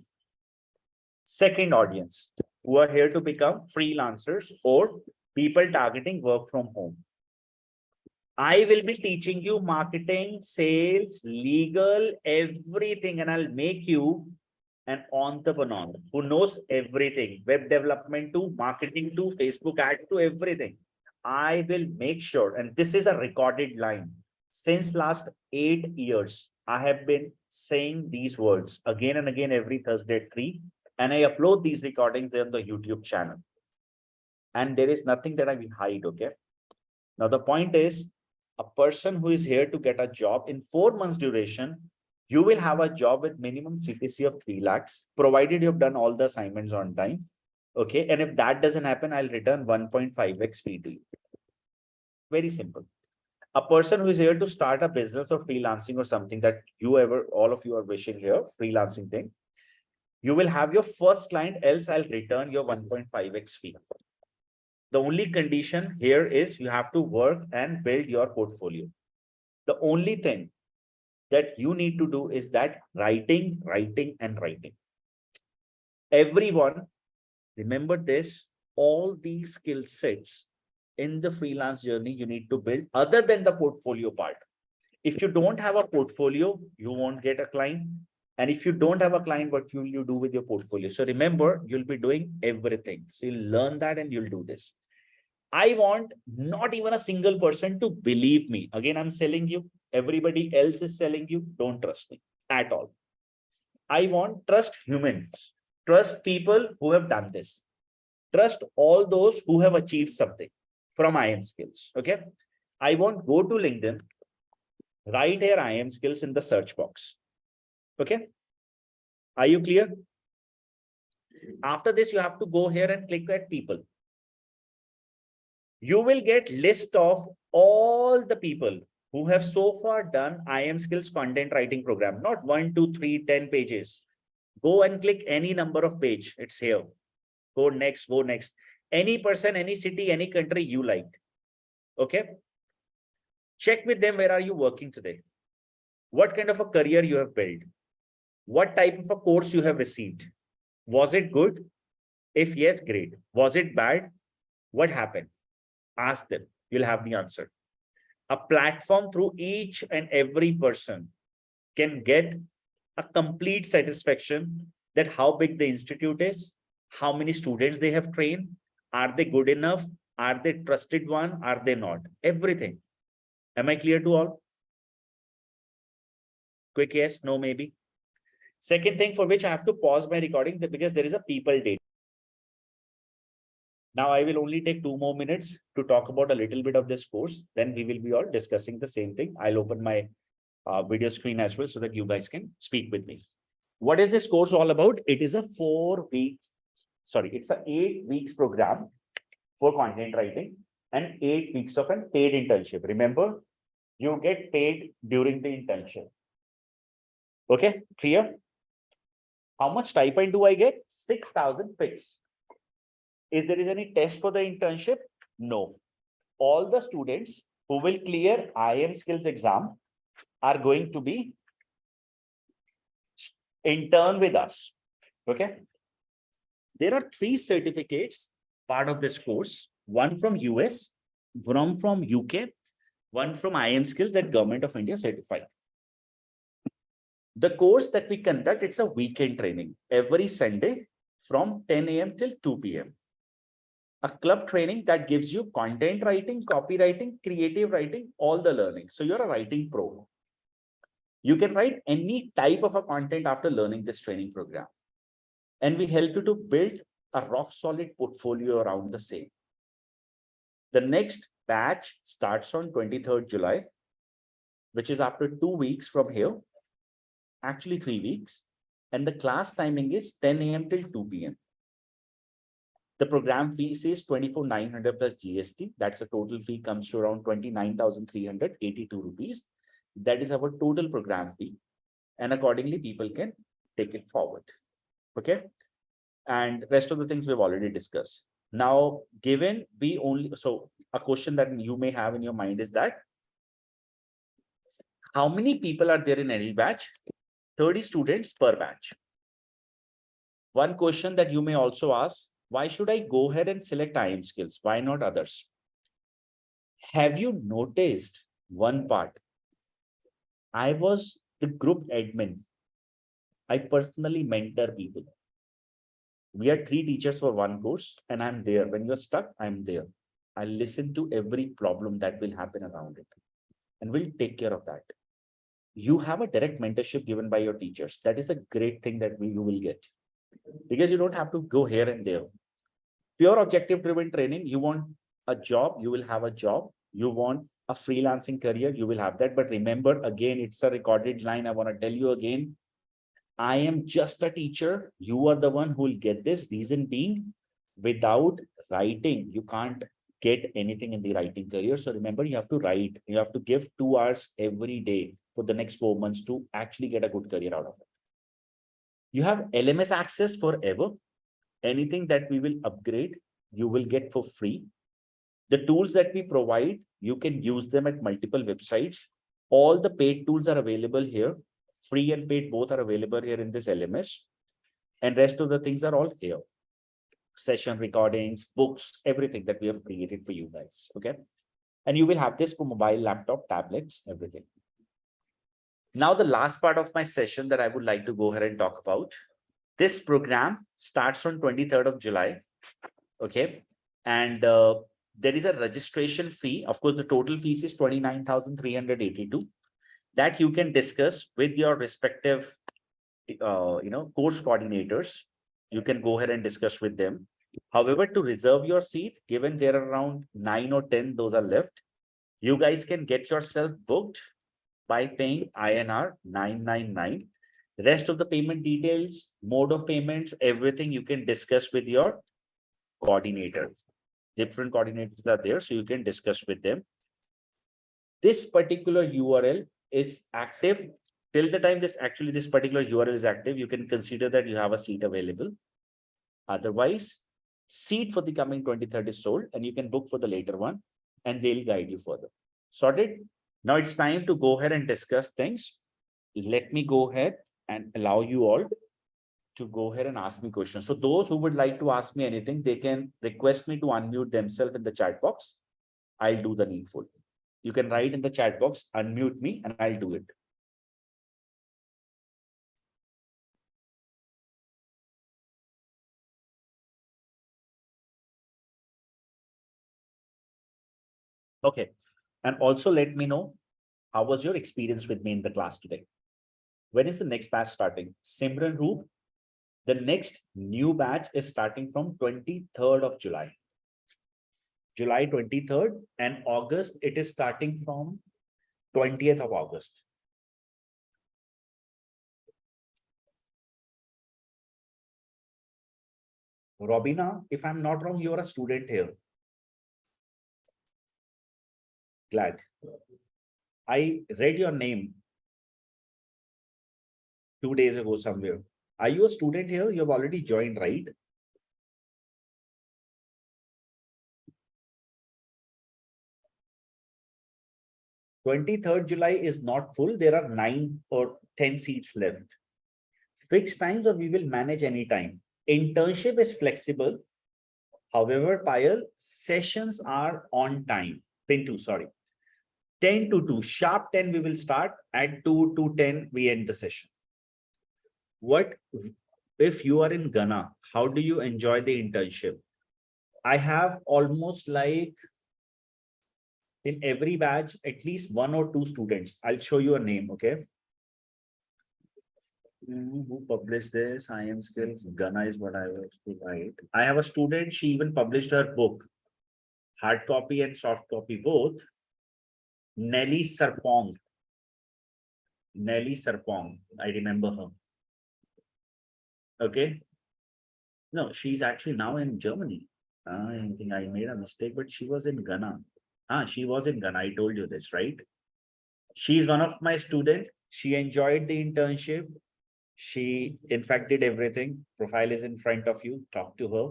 Second audience, who are here to become freelancers or people targeting work from home. I will be teaching you marketing, sales, legal, everything, and I'll make you an entrepreneur who knows everything, web development to marketing to Facebook ad to everything. I will make sure, and this is a recorded line. Since last 8 years, I have been saying these words again and again every Thursday at 3, and I upload these recordings on the YouTube channel. And there is nothing that I will hide, okay? Now, the point is, a person who is here to get a job in 4 months duration, you will have a job with minimum CTC of 3 lakhs, provided you've done all the assignments on time. Okay. And if that doesn't happen, I'll return 1.5x fee to you. Very simple. A person who is here to start a business or freelancing or something that all of you are wishing here, freelancing thing, you will have your first client, else I'll return your 1.5x fee. The only condition here is you have to work and build your portfolio. The only thing that you need to do is that writing, writing, and writing. Everyone, remember this, all these skill sets in the freelance journey you need to build other than the portfolio part. If you don't have a portfolio, you won't get a client. And if you don't have a client, what will you do with your portfolio? So remember, you'll be doing everything. So you'll learn that and you'll do this. I want not even a single person to believe me. Again, I'm selling you. Everybody else is selling you. Don't trust me at all. I want trust humans. Trust people who have done this. Trust all those who have achieved something from IM Skills. Okay. I want go to LinkedIn, write here IM Skills in the search box. Okay. Are you clear? After this, you have to go here and click at people. You will get list of all the people who have so far done IM Skills content writing program, not 1, 2, 3, 10 pages. Go and click any number of page. It's here. Go next, go next. Any person, any city, any country you like. Okay. Check with them. Where are you working today? What kind of a career you have built? What type of a course you have received? Was it good? If yes, great. Was it bad? What happened? Ask them. You'll have the answer. A platform through each and every person can get a complete satisfaction that how big the institute is, how many students they have trained, are they good enough, are they trusted one, are they not? Everything. Am I clear to all? Quick yes, no, maybe. Second thing for which I have to pause my recording because there is a people data. Now I will only take 2 more minutes to talk about a little bit of this course. Then we will be all discussing the same thing. I'll open my video screen as well so that you guys can speak with me. What is this course all about? It is a 4 weeks, sorry, it's an 8 weeks program for content writing and 8 weeks of a paid internship. Remember, you get paid during the internship. Okay, clear? How much stipend do I get? 6,000 fixed. Is there any test for the internship? No. All the students who will clear IM Skills exam are going to be intern with us. Okay. There are 3 certificates part of this course. One from US, one from UK, one from IM Skills that Government of India certified. The course that we conduct, it's a weekend training every Sunday from 10 a.m. till 2 p.m. A club training that gives you content writing, copywriting, creative writing, all the learning. So you're a writing pro. You can write any type of a content after learning this training program. And we help you to build a rock solid portfolio around the same. The next batch starts on 23rd July, which is after 2 weeks from here, actually 3 weeks. And the class timing is 10 a.m. till 2 p.m. The program fee is 24,900 plus GST. That's a total fee comes to around 29,382 rupees. That is our total program fee. And accordingly, people can take it forward. Okay. And rest of the things we've already discussed. Now, given we only, so a question that you may have in your mind is that how many people are there in any batch? 30 students per batch. One question that you may also ask, why should I go ahead and select IM Skills? Why not others? Have you noticed one part? I was the group admin. I personally mentor people. We are 3 teachers for one course and I'm there. When you're stuck, I'm there. I listen to every problem that will happen around it and we'll take care of that. You have a direct mentorship given by your teachers. That is a great thing that you will get because you don't have to go here and there. Pure objective driven training, you want a job, you will have a job. You want a freelancing career, you will have that. But remember, again, it's a recorded line. I want to tell you again, I am just a teacher. You are the one who will get this. Reason being, without writing, you can't get anything in the writing career. So remember, you have to write. You have to give 2 hours every day for the next 4 months to actually get a good career out of it. You have LMS access forever. Anything that we will upgrade, you will get for free. The tools that we provide, you can use them at multiple websites. All the paid tools are available here. Free and paid both are available here in this LMS. And rest of the things are all here. session recordings, books, everything that we have created for you guys. Okay. And you will have this for mobile, laptop, tablets, everything. Now, the last part of my session that I would like to go ahead and talk about. This program starts on 23rd of July. Okay. And there is a registration fee. Of course, the total fees is 29,382 that you can discuss with your respective course coordinators. You can go ahead and discuss with them. However, to reserve your seat, given there are around 9 or 10, those are left, you guys can get yourself booked by paying INR 999. The rest of the payment details, mode of payments, everything you can discuss with your coordinators. Different coordinators are there, so you can discuss with them. This particular URL is active till the time this particular URL is active. You can consider that you have a seat available. Otherwise, seat for the coming 23rd is sold, and you can book for the later one, and they'll guide you further. Sorted? Now it's time to go ahead and discuss things. Let me go ahead and allow you all to go ahead and ask me questions. So those who would like to ask me anything, they can request me to unmute themselves in the chat box. I'll do the needful. You can write in the chat box, unmute me, and I'll do it. Okay. And also let me know, how was your experience with me in the class today? When is the next batch starting? Simran Roop, the next new batch is starting from 23rd of July. July 23rd, and August, it is starting from 20th of August. Robina, if I'm not wrong, you're a student here. Glad. I read your name 2 days ago somewhere. Are you a student here? You've already joined, right? July 23rd is not full. There are 9 or 10 seats left. Fixed times, or we will manage any time. Internship is flexible. However, Payal, sessions are on time. Pintu, sorry. 10 to 2, sharp 10 we will start. At 2 to 10 we end the session. What if you are in Ghana? How do you enjoy the internship? I have almost like in every batch at least 1 or 2 students. I'll show you a name, okay? Who published this? I Am Skills Ghana is what I was to write. I have a student, she even published her book, hard copy and soft copy both. Nelly Sarpong. Nelly Sarpong, I remember her. Okay. No, she's actually now in Germany. I think I made a mistake, but she was in Ghana. She was in Ghana. I told you this, right? She's one of my students. She enjoyed the internship. She, in fact, did everything. Profile is in front of you. Talk to her.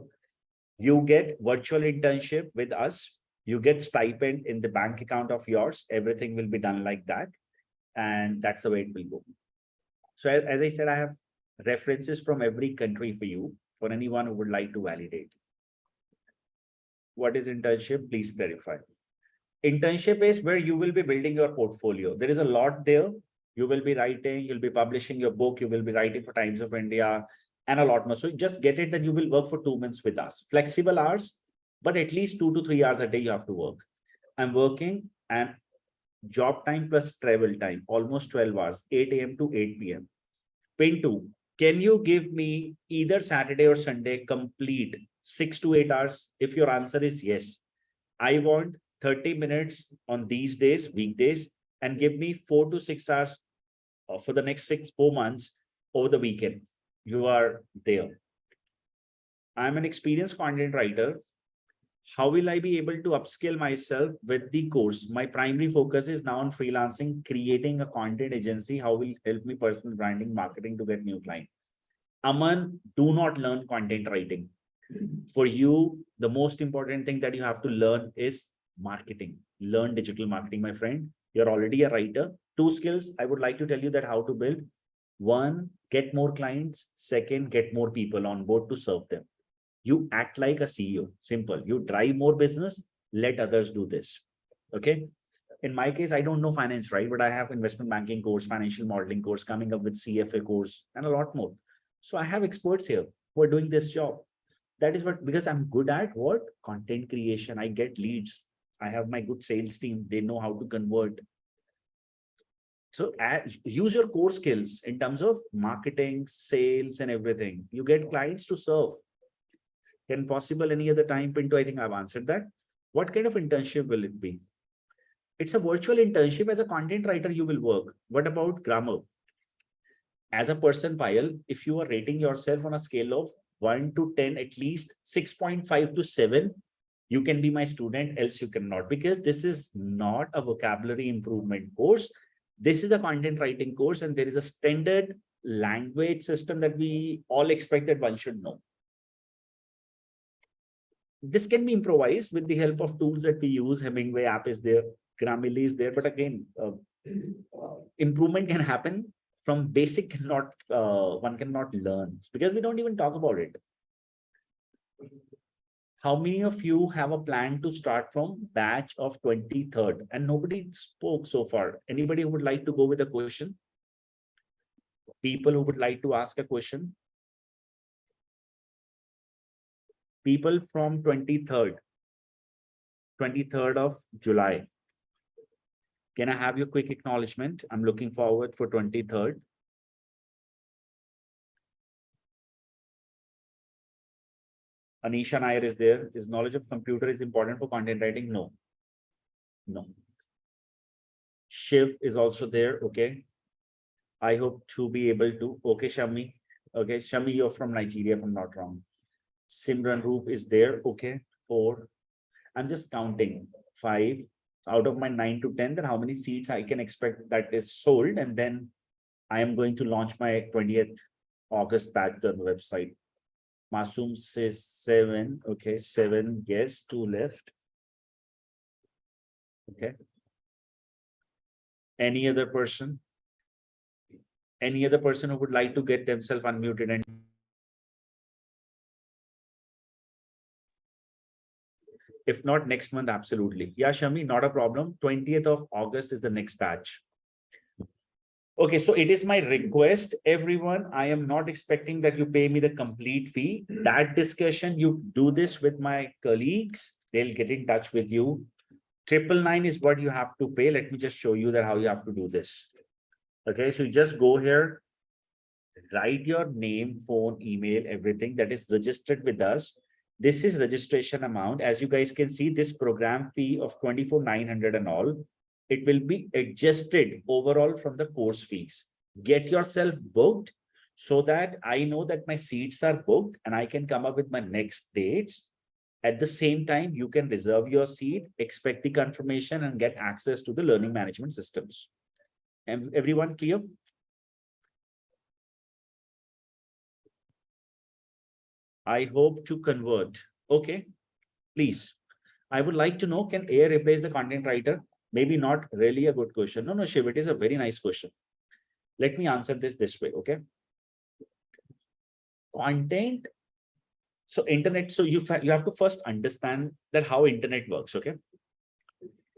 You get virtual internship with us. You get stipend in the bank account of yours. Everything will be done like that. And that's the way it will go. So as I said, I have references from every country for you, for anyone who would like to validate. What is internship? Please clarify. Internship is where you will be building your portfolio. There is a lot there. You will be writing, you'll be publishing your book, you will be writing for Times of India and a lot more. So just get it that you will work for 2 months with us. Flexible hours, but at least 2 to 3 hours a day you have to work. I'm working and job time plus travel time, almost 12 hours, 8 a.m. to 8 p.m. Pintu, can you give me either Saturday or Sunday complete 6 to 8 hours? If your answer is yes, I want 30 minutes on these days, weekdays, and give me 4 to 6 hours for the next 4 months over the weekend. You are there. I'm an experienced content writer. How will I be able to upskill myself with the course? My primary focus is now on freelancing, creating a content agency. How will help me personal branding, marketing to get new clients? Aman, do not learn content writing. For you, the most important thing that you have to learn is marketing. Learn digital marketing, my friend. You're already a writer. 2 skills I would like to tell you that how to build. 1, get more clients. 2nd, get more people on board to serve them. You act like a CEO. Simple. You drive more business, let others do this. Okay. In my case, I don't know finance, right? But I have investment banking course, financial modeling course, coming up with CFA course, and a lot more. So I have experts here who are doing this job. That is what, because I'm good at what? Content creation. I get leads. I have my good sales team. They know how to convert. So use your core skills in terms of marketing, sales, and everything. You get clients to serve. Can possible any other time, Pinto? I think I've answered that. What kind of internship will it be? It's a virtual internship. As a content writer, you will work. What about grammar? As a person, Payal, if you are rating yourself on a scale of 1 to 10, at least 6.5 to 7, you can be my student, else you cannot, because this is not a vocabulary improvement course. This is a content writing course, and there is a standard language system that we all expect that one should know. This can be improvised with the help of tools that we use. Hemingway app is there, Grammarly is there, but again, improvement can happen from basic. Not one cannot learn, because we don't even talk about it. How many of you have a plan to start from batch of 23rd? And nobody spoke so far. Anybody who would like to go with a question? People who would like to ask a question? People from 23rd of July. Can I have your quick acknowledgement? I'm looking forward for 23rd. Anisha Nair is there. Is knowledge of computer is important for content writing? No. No. Shiv is also there. Okay. I hope to be able to. Okay, Shami. Okay, Shami, you're from Nigeria, if I'm not wrong. Simran Roop is there. Okay. 4. I'm just counting 5 out of my 9 to 10. Then how many seats I can expect that is sold, and then I am going to launch my 20th August batch on the website. Masoom says 7. Okay, 7. Yes, 2 left. Okay. Any other person? Any other person who would like to get themselves unmuted? And if not, next month, absolutely. Yeah, Shami, not a problem. 20th of August is the next batch. Okay, so it is my request, everyone. I am not expecting that you pay me the complete fee. That discussion, you do this with my colleagues. They'll get in touch with you. 999 is what you have to pay. Let me just show you that how you have to do this. Okay, so you just go here, write your name, phone, email, everything that is registered with us. This is registration amount. As you guys can see, this program fee of 24,900 and all, it will be adjusted overall from the course fees. Get yourself booked so that I know that my seats are booked and I can come up with my next dates. At the same time, you can reserve your seat, expect the confirmation, and get access to the learning management systems. And everyone clear? I hope to convert. Okay, please. I would like to know, can AI replace the content writer? Maybe not really a good question. No, Shiv, it is a very nice question. Let me answer this way, okay? Content. So internet, so you have to first understand that how internet works, okay?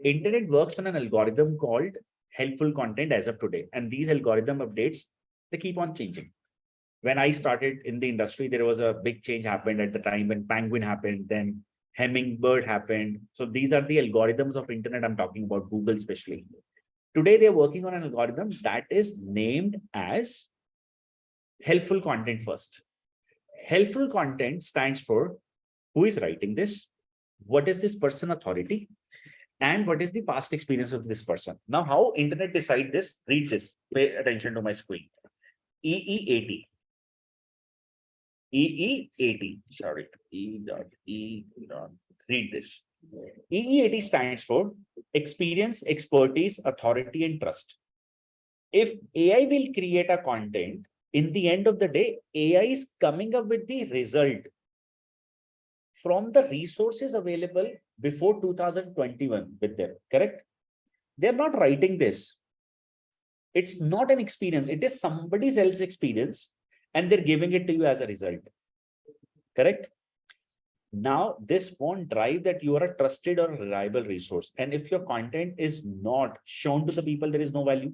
Internet works on an algorithm called helpful content as of today. And these algorithm updates, they keep on changing. When I started in the industry, there was a big change happened at the time when Penguin happened, then Hummingbird happened. So these are the algorithms of internet I'm talking about, Google especially. Today, they're working on an algorithm that is named as helpful content first. Helpful content stands for who is writing this, what is this person authority, and what is the past experience of this person. Now, how internet decide this? Read this. Pay attention to my screen. EE80. EE80. Sorry. E.E. Read this. EE80 stands for experience, expertise, authority, and trust. If AI will create a content, in the end of the day, AI is coming up with the result from the resources available before 2021 with them, correct? They're not writing this. It's not an experience. It is somebody else's experience, and they're giving it to you as a result, correct? Now, this won't drive that you are a trusted or reliable resource. And if your content is not shown to the people, there is no value.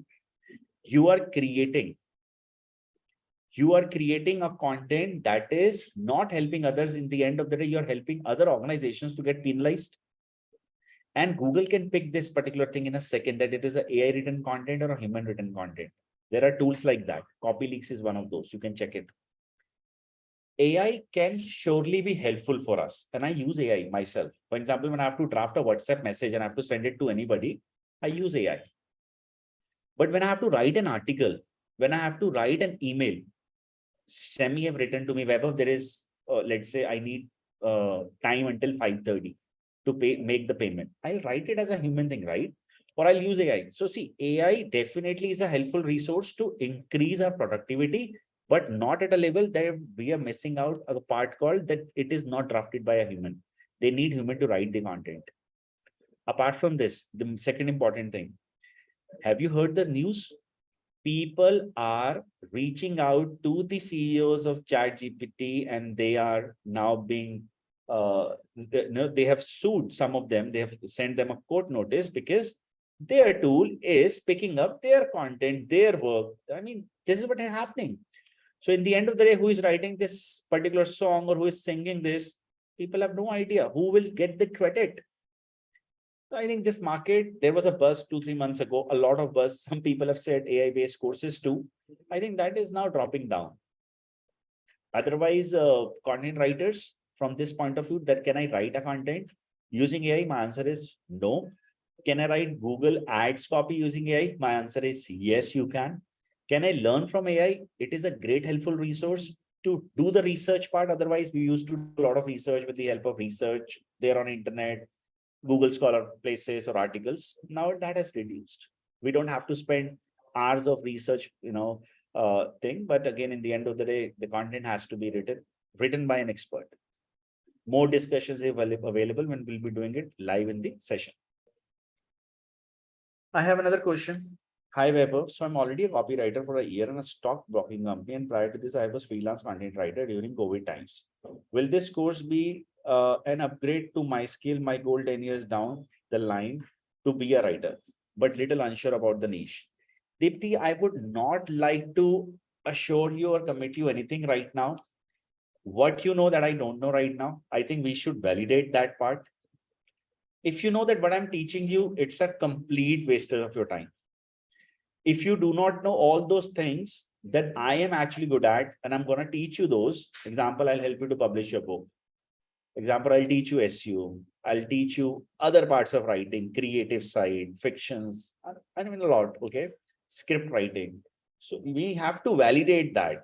You are creating a content that is not helping others. In the end of the day, you're helping other organizations to get penalized. And Google can pick this particular thing in a second, that it is a AI written content or a human written content. There are tools like that. CopyLeaks is one of those. You can check it. AI can surely be helpful for us. And I use AI myself. For example, when I have to draft a WhatsApp message and I have to send it to anybody, I use AI. But when I have to write an article, when I have to write an email, Semi have written to me, Vaibhav, there is, let's say I need time until 5:30 to make the payment. I'll write it as a human thing, right? Or I'll use AI. So see, AI definitely is a helpful resource to increase our productivity, but not at a level that we are missing out a part called that it is not drafted by a human. They need human to write the content. Apart from this, the second important thing, have you heard the news? People are reaching out to the CEOs of ChatGPT, and they are now being, they have sued some of them. They have sent them a court notice because their tool is picking up their content, their work. I mean, this is what is happening. So in the end of the day, who is writing this particular song or who is singing this? People have no idea who will get the credit. So I think this market, there was a buzz 2-3 months ago, a lot of buzz. Some people have said AI-based courses too. I think that is now dropping down. Otherwise, content writers, from this point of view, that can I write a content using AI? My answer is no. Can I write Google Ads copy using AI? My answer is yes, you can. Can I learn from AI? It is a great helpful resource to do the research part. Otherwise, we used to do a lot of research with the help of research there on internet, Google Scholar places or articles. Now that has reduced. We don't have to spend hours of research, thing. But again, in the end of the day, the content has to be written by an expert. More discussions available when we'll be doing it live in the session. I have another question. Hi, Weber. So I'm already a copywriter for a year in a stock broking company. And prior to this, I was freelance content writer during COVID times. Will this course be an upgrade to my skill, my goal 10 years down the line to be a writer, but little unsure about the niche? Deepti, I would not like to assure you or commit you anything right now. What you know that I don't know right now, I think we should validate that part. If you know that what I'm teaching you, it's a complete waste of your time. If you do not know all those things that I am actually good at, and I'm going to teach you those, example, I'll help you to publish your book. Example, I'll teach you SEO. I'll teach you other parts of writing, creative side, fictions, I mean a lot, okay? Script writing. So we have to validate that.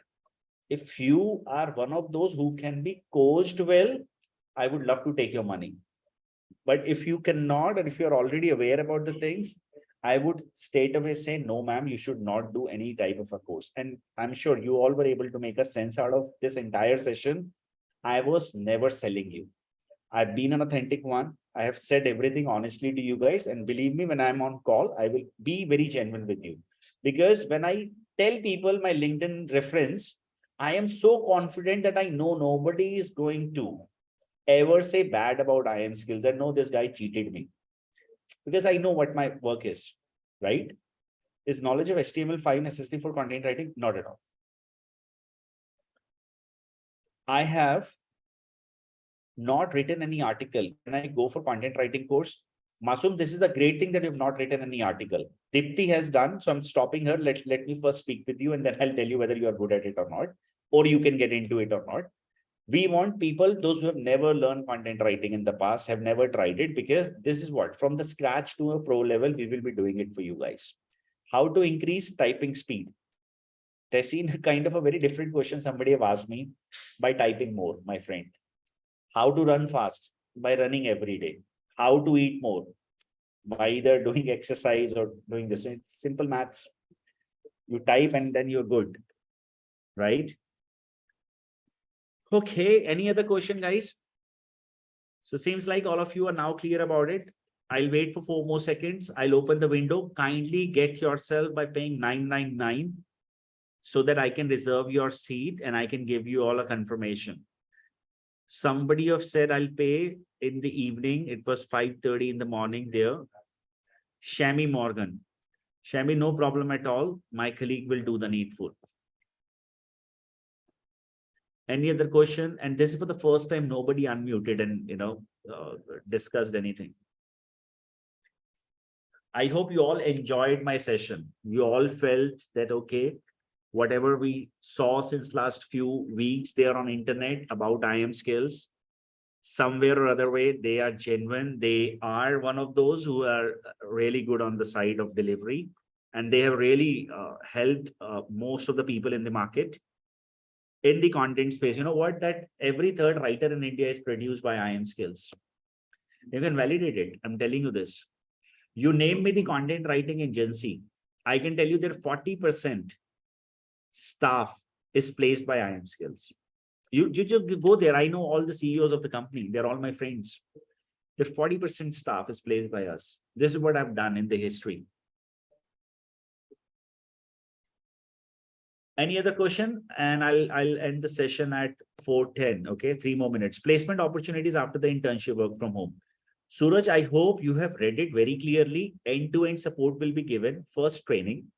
If you are one of those who can be coached well, I would love to take your money. But if you cannot, and if you're already aware about the things, I would straight away say, no, ma'am, you should not do any type of a course. And I'm sure you all were able to make a sense out of this entire session. I was never selling you. I've been an authentic one. I have said everything honestly to you guys. And believe me, when I'm on call, I will be very genuine with you. Because when I tell people my LinkedIn reference, I am so confident that I know nobody is going to ever say bad about IM skills, that no, this guy cheated me. Because I know what my work is, right? Is knowledge of HTML5 necessary for content writing? Not at all. I have not written any article. Can I go for content writing course? Masum, this is a great thing that you have not written any article. Dipti has done, so I'm stopping her. Let me first speak with you, and then I'll tell you whether you are good at it or not, or you can get into it or not. We want people, those who have never learned content writing in the past, have never tried it, because this is what, from the scratch to a pro level, we will be doing it for you guys. How to increase typing speed? Tessin, kind of a very different question somebody have asked me. By typing more, my friend. How to run fast? By running every day. How to eat more? By either doing exercise or doing this. It's simple maths. You type and then you're good, right? Okay, any other question, guys? So seems like all of you are now clear about it. I'll wait for 4 more seconds. I'll open the window. Kindly get yourself by paying $9.99 so that I can reserve your seat and I can give you all a confirmation. Somebody have said I'll pay in the evening. It was 5:30 in the morning there. Shami Morgan. Shami, no problem at all. My colleague will do the needful. Any other question? And this is for the first time nobody unmuted and discussed anything. I hope you all enjoyed my session. You all felt that okay, whatever we saw since last few weeks there on internet about IM skills, somewhere or other way, they are genuine. They are one of those who are really good on the side of delivery. And they have really helped most of the people in the market in the content space. You know what? That every third writer in India is produced by IM skills. You can validate it. I'm telling you this. You name me the content writing agency. I can tell you that 40% staff is placed by IM skills. You just go there. I know all the CEOs of the company. They're all my friends. The 40% staff is placed by us. This is what I've done in the history. Any other question? And I'll end the session at 4:10. Okay, 3 more minutes. Placement opportunities after the internship work from home. Suraj, I hope you have read it very clearly. End-to-end support will be given. First training,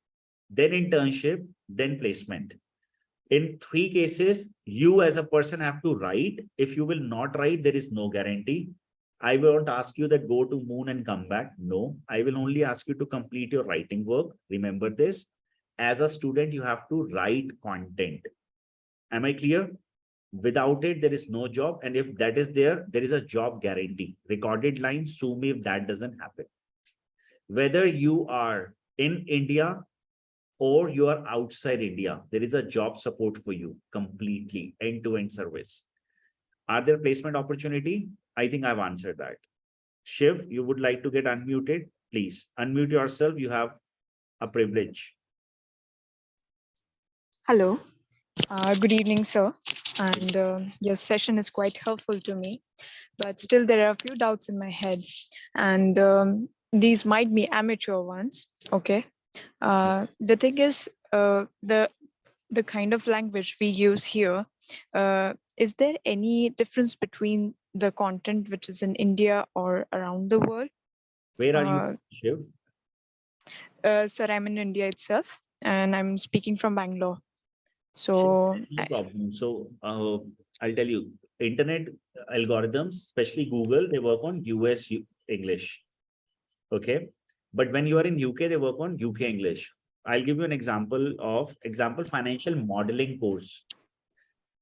then internship, then placement. In 3 cases, you as a person have to write. If you will not write, there is no guarantee. I won't ask you that go to moon and come back. No, I will only ask you to complete your writing work. Remember this. As a student, you have to write content. Am I clear? Without it, there is no job. And if that is there, there is a job guarantee. Recorded lines, sue me if that doesn't happen. Whether you are in India or you are outside India, there is a job support for you completely, end-to-end service. Are there placement opportunity? I think I've answered that. Shiv, you would like to get unmuted? Please unmute yourself. You have a privilege. Hello. Good evening, sir. And your session is quite helpful to me, but still there are a few doubts in my head, and these might be amateur ones. Okay. The thing is, the kind of language we use here, is there any difference between the content which is in India or around the world? Where are you, Shiv? Sir, I'm in India itself, and I'm speaking from Bangalore. So no problem. So I'll tell you, internet algorithms, especially Google, they work on US English. Okay. But when you are in UK, they work on UK English. I'll give you an example financial modeling course.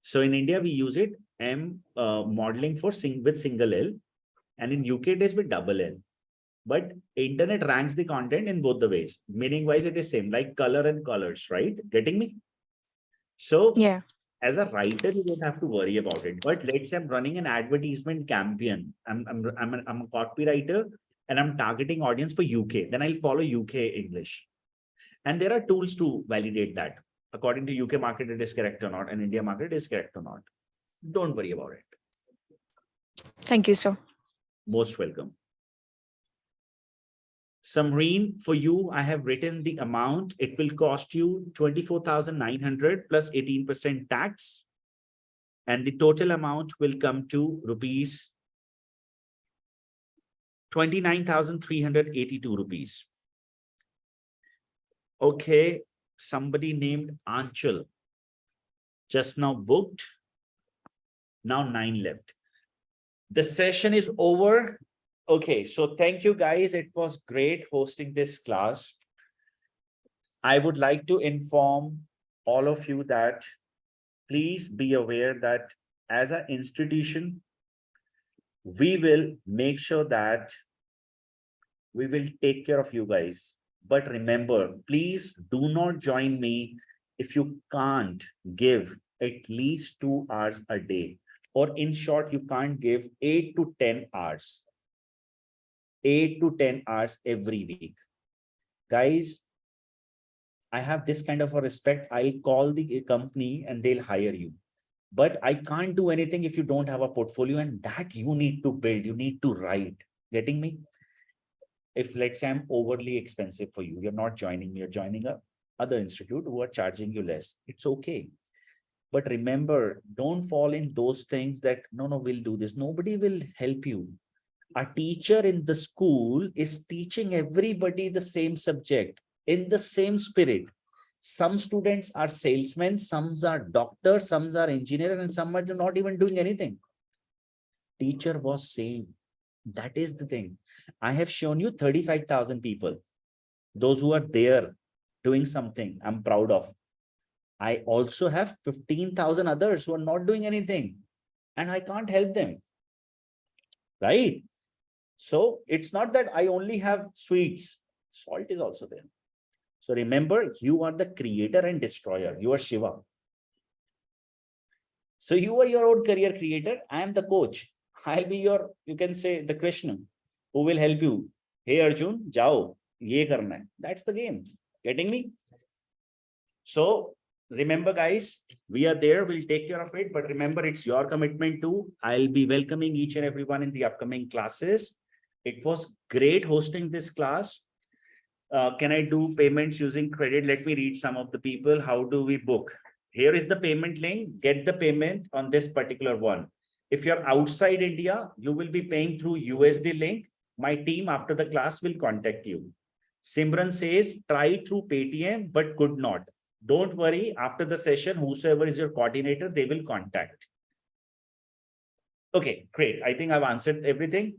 So in India, we use it modeling with single L, and in UK it is with double L. But internet ranks the content in both the ways. Meaning wise, it is same, like color and colors, right? Getting me? So yeah. As a writer, you don't have to worry about it. But let's say I'm running an advertisement campaign. I'm a copywriter and I'm targeting audience for UK. Then I'll follow UK English. And there are tools to validate that. According to UK market, it is correct or not, and India market is correct or not. Don't worry about it. Thank you, sir. Most welcome. Samreen, for you, I have written the amount. It will cost you 24,900 plus 18% tax. And the total amount will come to rupees 29,382 rupees. Okay, somebody named Anchal just now booked. Now 9 left. The session is over. Okay, so thank you guys. It was great hosting this class. I would like to inform all of you that please be aware that as an institution, we will make sure that we will take care of you guys. But remember, please do not join me if you can't give at least 2 hours a day. Or in short, you can't give 8 to 10 hours. 8 to 10 hours every week. Guys, I have this kind of a respect. I'll call the company and they'll hire you. But I can't do anything if you don't have a portfolio, and that you need to build, you need to write. Getting me? If let's say I'm overly expensive for you, you're not joining me, you're joining a other institute who are charging you less. It's okay. But remember, don't fall in those things that, no, we'll do this. Nobody will help you. A teacher in the school is teaching everybody the same subject in the same spirit. Some students are salesmen, some are doctors, some are engineers, and some are not even doing anything. Teacher was same. That is the thing. I have shown you 35,000 people. Those who are there doing something, I'm proud of. I also have 15,000 others who are not doing anything, and I can't help them. Right? So it's not that I only have sweets. Salt is also there. So remember, you are the creator and destroyer. You are Shiva. So you are your own career creator. I am the coach. I'll be your, you can say, the Krishna who will help you. Hey Arjun, jao, ye karna hai. That's the game. Getting me? So remember, guys, we are there. We'll take care of it. But remember, it's your commitment too. I'll be welcoming each and everyone in the upcoming classes. It was great hosting this class. Can I do payments using credit? Let me read some of the people. How do we book? Here is the payment link. Get the payment on this particular one. If you're outside India, you will be paying through USD link. My team after the class will contact you. Simran says, try through Paytm, but could not. Don't worry. After the session, whosoever is your coordinator, they will contact. Okay, great. I think I've answered everything.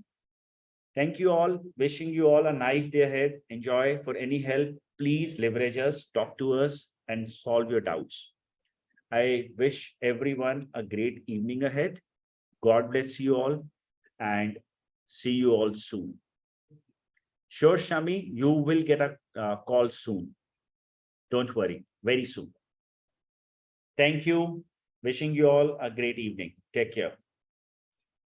Thank you all. Wishing you all a nice day ahead. Enjoy. For any help, please leverage us, talk to us, and solve your doubts. I wish everyone a great evening ahead. God bless you all and see you all soon. Sure, Shami, you will get a call soon. Don't worry, very soon. Thank you. Wishing you all a great evening. Take care.